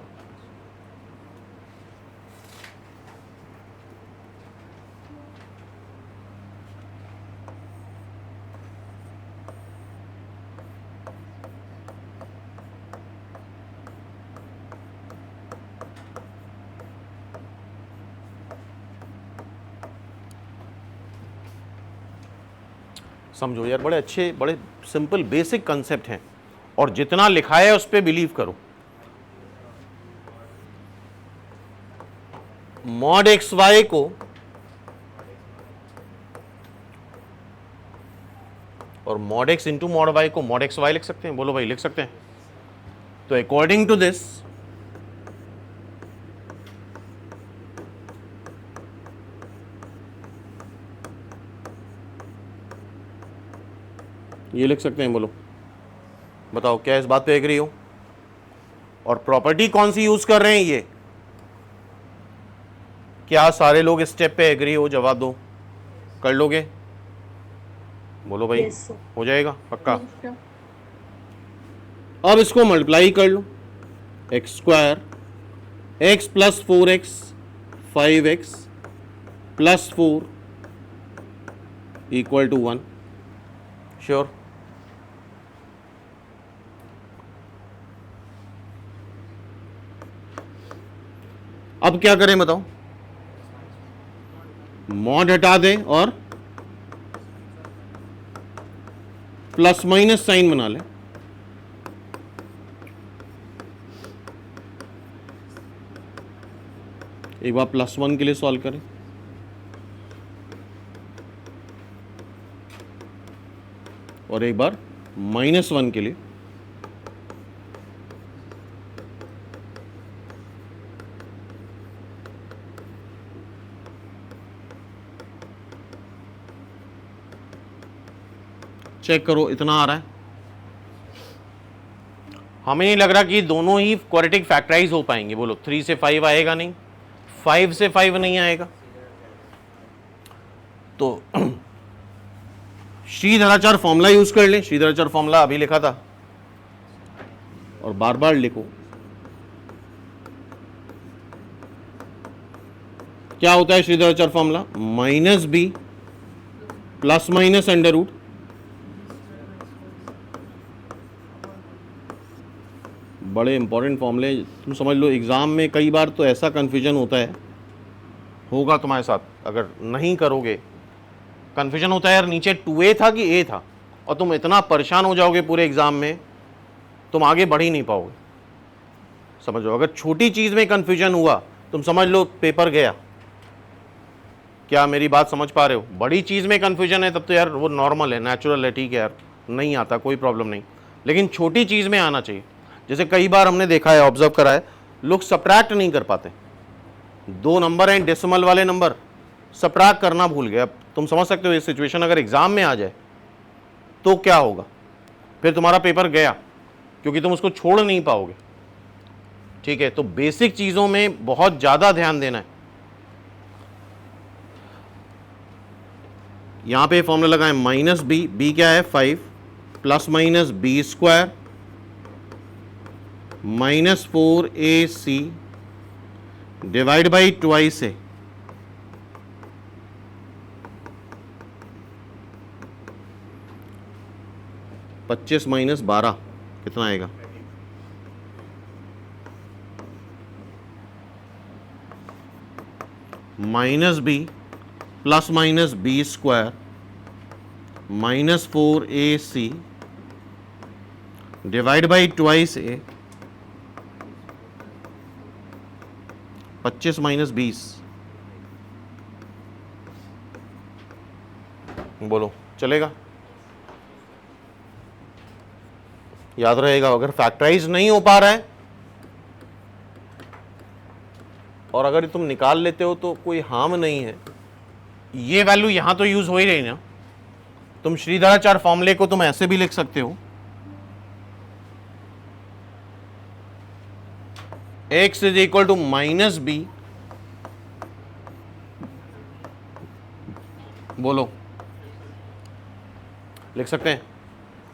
समझो यार, बड़े अच्छे, बड़े सिंपल बेसिक कंसेप्ट हैं, और जितना लिखा है उस पर बिलीव करो। मॉड एक्स वाई को और mod X into mod Y को मॉड एक्स वाई लिख सकते हैं। बोलो भाई, लिख सकते हैं? तो अकॉर्डिंग टू दिस ये लिख सकते हैं। बोलो, बताओ क्या इस बात पे एग्री हो? और प्रॉपर्टी कौन सी यूज कर रहे हैं ये? क्या सारे लोग इस स्टेप पे एग्री हो? जवाब दो, कर लोगे? बोलो भाई, Yes, sir. हो जाएगा पक्का? Yes, sir. अब इसको मल्टीप्लाई कर लो, X square X plus 4x 5x plus 4 equal to 1। Sure? अब क्या करें बताओ? मॉड हटा दें और प्लस माइनस साइन बना लें। एक बार +1 के लिए सॉल्व करें, और एक बार -1 के लिए। चेक करो इतना आ रहा है। हमें नहीं लग रहा कि दोनों ही क्वाड्रेटिक फैक्टराइज हो पाएंगे। बोलो 3 से 5 आएगा नहीं, 5 से 5 नहीं आएगा। तो श्रीधराचार्य फॉर्मूला यूज कर लें। श्रीधराचार्य फॉर्मूला अभी लिखा था और बार बार लिखो। क्या होता है Shridharacharya formula? Minus B plus minus under root बड़े इंपॉर्टेंट फॉर्मूले, तुम समझ लो। एग्जाम में कई बार तो ऐसा कन्फ्यूजन होता है, होगा तुम्हारे साथ, अगर नहीं करोगे कन्फ्यूजन होता है यार नीचे 2a था कि a था, और तुम इतना परेशान हो जाओगे पूरे एग्जाम में, तुम आगे बढ़ ही नहीं पाओगे। समझो, अगर छोटी चीज में कन्फ्यूजन हुआ तुम समझ लो पेपर गया। क्या मेरी बात समझ पा रहे हो? बड़ी चीज में कन्फ्यूजन है तब तो यार वो नॉर्मल है, नेचुरल है, ठीक है यार, नहीं आता कोई प्रॉब्लम नहीं, लेकिन छोटी चीज में आना चाहिए। जैसे कई बार हमने देखा है, ऑब्जर्व करा है, लोग सब्ट्रैक्ट नहीं कर पाते। 2 नंबर हैं डेसिमल वाले नंबर, सब्ट्रैक्ट करना भूल गए। अब तुम समझ सकते हो ये सिचुएशन अगर एग्जाम में आ जाए तो क्या होगा, फिर तुम्हारा पेपर गया, क्योंकि तुम उसको छोड़ नहीं पाओगे। ठीक है, तो बेसिक चीजों में बहुत ज्यादा ध्यान देना है। यहां पे फॉर्मूला लगाएं, माइनस बी, बी क्या है 5, plus minus B square minus 4ac divide by twice A. पच्चीस माइनस 12 कितना आएगा? Minus B plus minus B square minus 4ac divide by twice A. 25 minus 20, बोलो चलेगा? याद रहेगा? अगर फैक्टराइज नहीं हो पा रहा है और अगर तुम निकाल लेते हो तो कोई हार्म नहीं है। ये वैल्यू यहां तो यूज हो ही रही ना। तुम श्रीधराचार्य फॉर्मूले को तुम ऐसे भी लिख सकते हो, x is equal to minus B, बोलो लिख सकते हैं?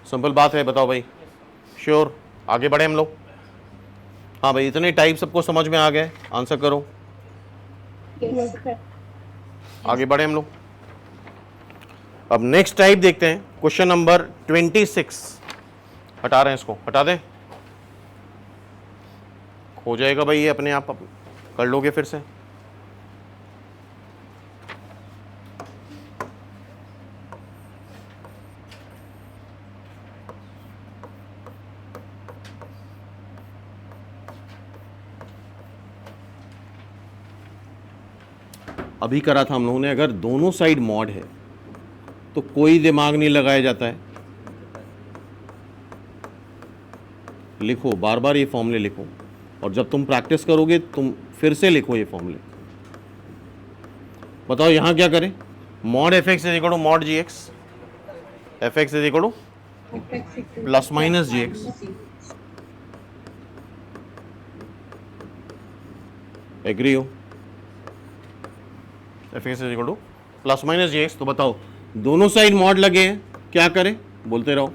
सिंपल बात है, बताओ भाई। श्योर? आगे बढ़े हम लोग? हाँ भाई, इतने टाइप सबको समझ में आ गए, आंसर करो। Yes, sir. आगे बढ़े हम लोग। अब नेक्स्ट टाइप देखते हैं, क्वेश्चन नंबर 26। हटा रहे हैं इसको, हटा दें, हो जाएगा भाई ये अपने आप, कर लोगे फिर से। अभी करा था हम लोगों ने, अगर दोनों साइड मॉड है तो कोई दिमाग नहीं लगाया जाता है। लिखो, बार बार ये फॉर्मूले लिखो, और जब तुम प्रैक्टिस करोगे तुम फिर से लिखो ये फॉर्मूले। बताओ यहां क्या करें? Mod F X is equal to mod G X, F X is equal to plus minus G X. Agree हो? F X is equal to plus minus G X. तो बताओ दोनों साइड मॉड लगे हैं, क्या करें? बोलते रहो।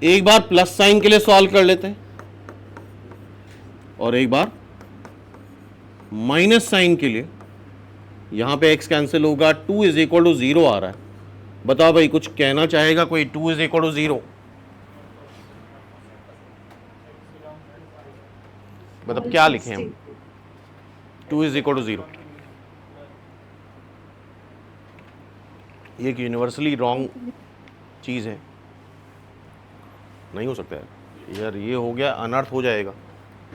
एक बार प्लस साइन के लिए सॉल्व कर लेते हैं और एक बार माइनस साइन के लिए। यहां पे x कैंसिल होगा, 2 इज इक्वल टू 0 आ रहा है। बताओ भाई, कुछ कहना चाहेगा कोई? 2 इज इक्वल टू 0 मतलब क्या लिखें हम? 2 इज इक्वल टू 0, ये एक यूनिवर्सली रॉन्ग चीज है, नहीं हो सकता है यार। ये हो गया, अनर्थ हो जाएगा,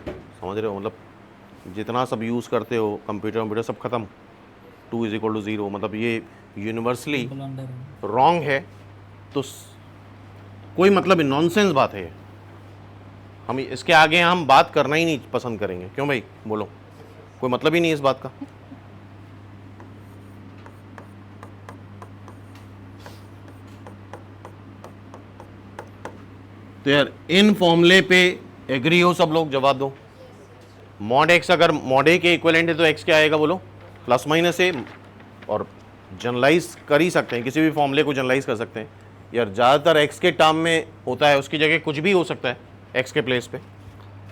समझ रहे हो? मतलब जितना सब यूज़ करते हो कंप्यूटर सब खत्म। 2 इज इक्वल टू 0 मतलब ये यूनिवर्सली रॉन्ग है, तो कोई मतलब नॉनसेंस बात है ये। हम इसके आगे हम बात करना ही नहीं पसंद करेंगे। क्यों भाई? बोलो, कोई मतलब ही नहीं है इस बात का। तो यार इन फॉर्मूले पे एग्री हो सब लोग, जवाब दो। मॉड एक्स अगर मॉड ए के इक्विवेलेंट है तो एक्स क्या आएगा बोलो, प्लस माइनस ए। और जनरलाइज कर ही सकते हैं, किसी भी फॉर्मूले को जनरलाइज कर सकते हैं यार। ज़्यादातर एक्स के टर्म में होता है, उसकी जगह कुछ भी हो सकता है एक्स के प्लेस पे।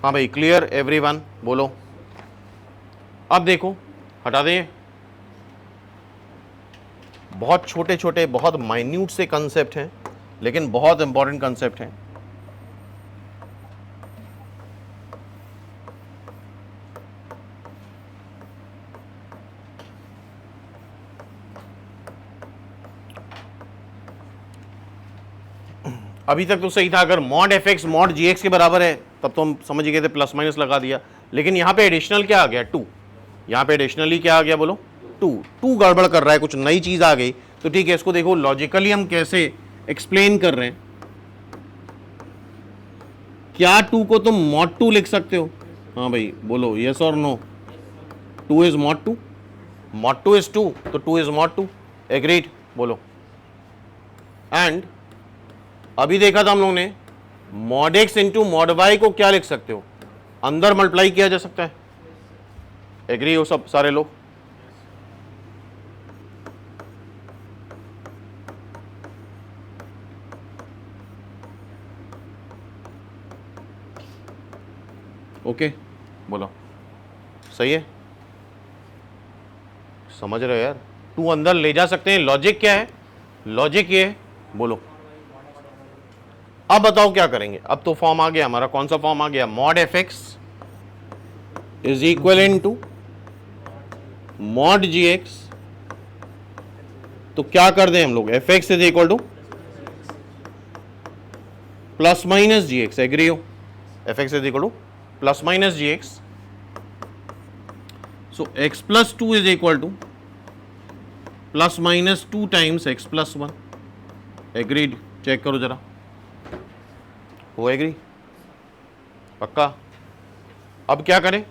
हाँ भाई, क्लियर एवरीवन, बोलो। अब देखो, हटा दें, बहुत छोटे छोटे बहुत माइन्यूट से कंसेप्ट हैं लेकिन बहुत इंपॉर्टेंट कंसेप्ट हैं। अभी तक तो सही था, अगर mod F x mod G x के बराबर है तब तो हम समझ गए थे, प्लस माइनस लगा दिया। लेकिन यहाँ पे एडिशनल क्या आ गया, 2। यहाँ पे एडिशनली क्या आ गया बोलो, 2 गड़बड़ कर रहा है, कुछ नई चीज आ गई। तो ठीक है, इसको देखो लॉजिकली हम कैसे एक्सप्लेन कर रहे हैं। क्या 2 को तुम मॉड 2 लिख सकते हो? हाँ भाई बोलो, यस और no. 2 is mod 2, mod 2 is 2, तो 2 इज मॉड 2। एग्रीड, बोलो। एंड अभी देखा था हम लोगों ने, mod X into mod Y को क्या लिख सकते हो, अंदर मल्टीप्लाई किया जा सकता है। एग्री हो सब सारे लोग? ओके, बोलो। सही है, समझ रहे हो यार? 2 अंदर ले जा सकते हैं। लॉजिक क्या है? लॉजिक ये है, बोलो। अब बताओ क्या करेंगे। अब तो फॉर्म आ गया हमारा, कौन सा फॉर्म आ गया, mod F X is equal to mod G X. तो क्या कर दें हम लोग, F X is equal to plus minus G X. Agree हो? F X is equal to plus minus G X. So X plus 2 is equal to plus minus 2 times X plus 1। Agreed? Check करो जरा, हो एग्री? पक्का? अब क्या करें,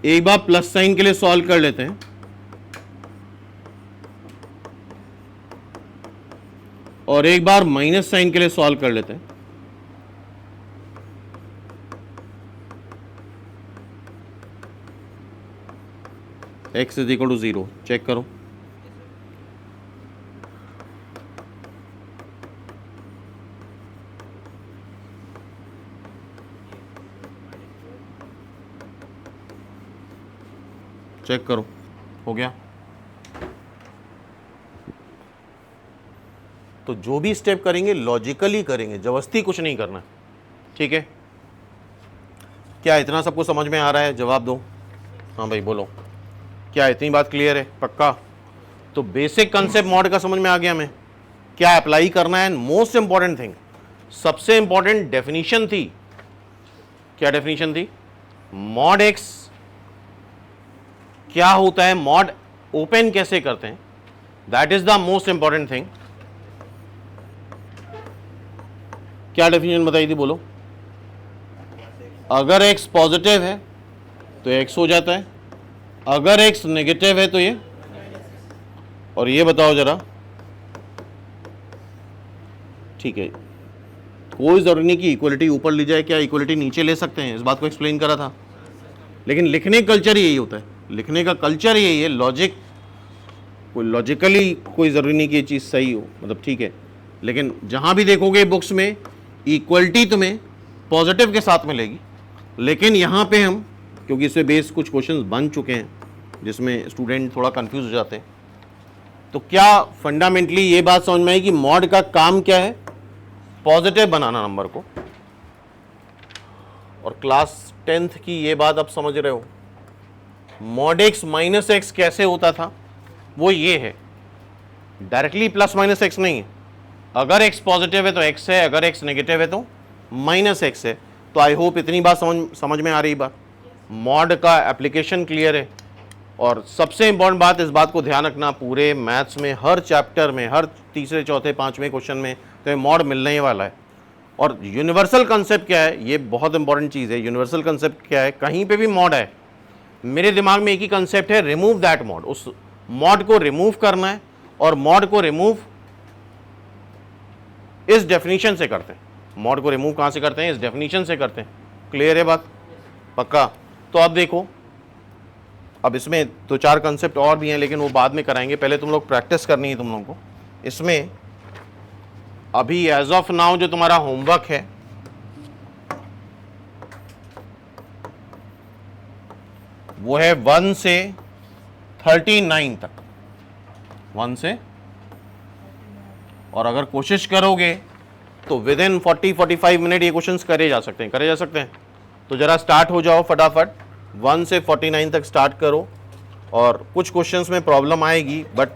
एक बार प्लस साइन के लिए सॉल्व कर लेते हैं और एक बार माइनस साइन के लिए सॉल्व कर लेते हैं। x is equal to 0। Check करो, चेक करो, हो गया। तो जो भी स्टेप करेंगे लॉजिकली करेंगे, जबरदस्ती कुछ नहीं करना, ठीक है? क्या इतना सबको समझ में आ रहा है? जवाब दो। हाँ भाई बोलो, क्या इतनी बात क्लियर है? पक्का? तो बेसिक कंसेप्ट मॉड का समझ में आ गया हमें, क्या अप्लाई करना है। मोस्ट इंपॉर्टेंट थिंग, सबसे इंपॉर्टेंट डेफिनेशन थी। क्या डेफिनेशन थी? मॉड एक्स क्या होता है, मॉड ओपन कैसे करते हैं, that is the most important thing. क्या डेफिनेशन बताई थी, बोलो। अगर x पॉजिटिव है तो x हो जाता है, अगर x नेगेटिव है तो ये। और ये बताओ जरा, ठीक है, कोई जरूरी नहीं कि इक्वलिटी ऊपर ली जाए, क्या इक्वलिटी नीचे ले सकते हैं, इस बात को एक्सप्लेन करा था। लेकिन लिखने का कल्चर यही होता है, लिखने का कल्चर यही है। लॉजिक, कोई लॉजिकली कोई ज़रूरी नहीं कि ये चीज़ सही हो, मतलब ठीक है। लेकिन जहाँ भी देखोगे बुक्स में इक्वलिटी तुम्हें पॉजिटिव के साथ मिलेगी। लेकिन यहाँ पे हम, क्योंकि इससे बेस कुछ क्वेश्चंस बन चुके हैं जिसमें स्टूडेंट थोड़ा कंफ्यूज हो जाते हैं, तो क्या फंडामेंटली ये बात समझ में आई कि मॉड का काम क्या है, पॉजिटिव बनाना नंबर को। और क्लास 10th की ये बात आप समझ रहे हो। मॉड एक्स माइनस एक्स कैसे होता था, वो ये है, डायरेक्टली प्लस माइनस एक्स नहीं है। अगर एक्स पॉजिटिव है तो एक्स है, अगर एक्स नेगेटिव है तो माइनस एक्स है। तो आई होप इतनी बात समझ में आ रही बात। मॉड का एप्लीकेशन क्लियर है। और सबसे इंपॉर्टेंट बात, इस बात को ध्यान रखना, पूरे मैथ्स में हर चैप्टर में, हर तीसरे चौथे पांचवें क्वेश्चन में तो ये मॉड मिलने ही वाला है। और यूनिवर्सल कंसेप्ट क्या है, ये बहुत इंपॉर्टेंट चीज़ है। यूनिवर्सल कंसेप्ट क्या है, कहीं पे भी मॉड है, मेरे दिमाग में एक ही कंसेप्ट है, रिमूव दैट मॉड। उस मॉड को रिमूव करना है और मॉड को रिमूव इस डेफिनेशन से करते हैं। मॉड को रिमूव कहां से करते हैं? इस डेफिनेशन से करते हैं। क्लियर है बात? पक्का? तो अब देखो, अब इसमें दो चार कंसेप्ट और भी हैं लेकिन वो बाद में कराएंगे, पहले तुम लोग प्रैक्टिस करनी है तुम लोगों को। इसमें अभी एज ऑफ नाउ जो तुम्हारा होमवर्क है वो है 1 से 39 तक, 1 से, और अगर कोशिश करोगे तो विद इन 40-45 मिनट ये क्वेश्चंस करे जा सकते हैं, करे जा सकते हैं। तो जरा स्टार्ट हो जाओ फटाफट, 1 से 49 तक स्टार्ट करो। और कुछ क्वेश्चंस में प्रॉब्लम आएगी बट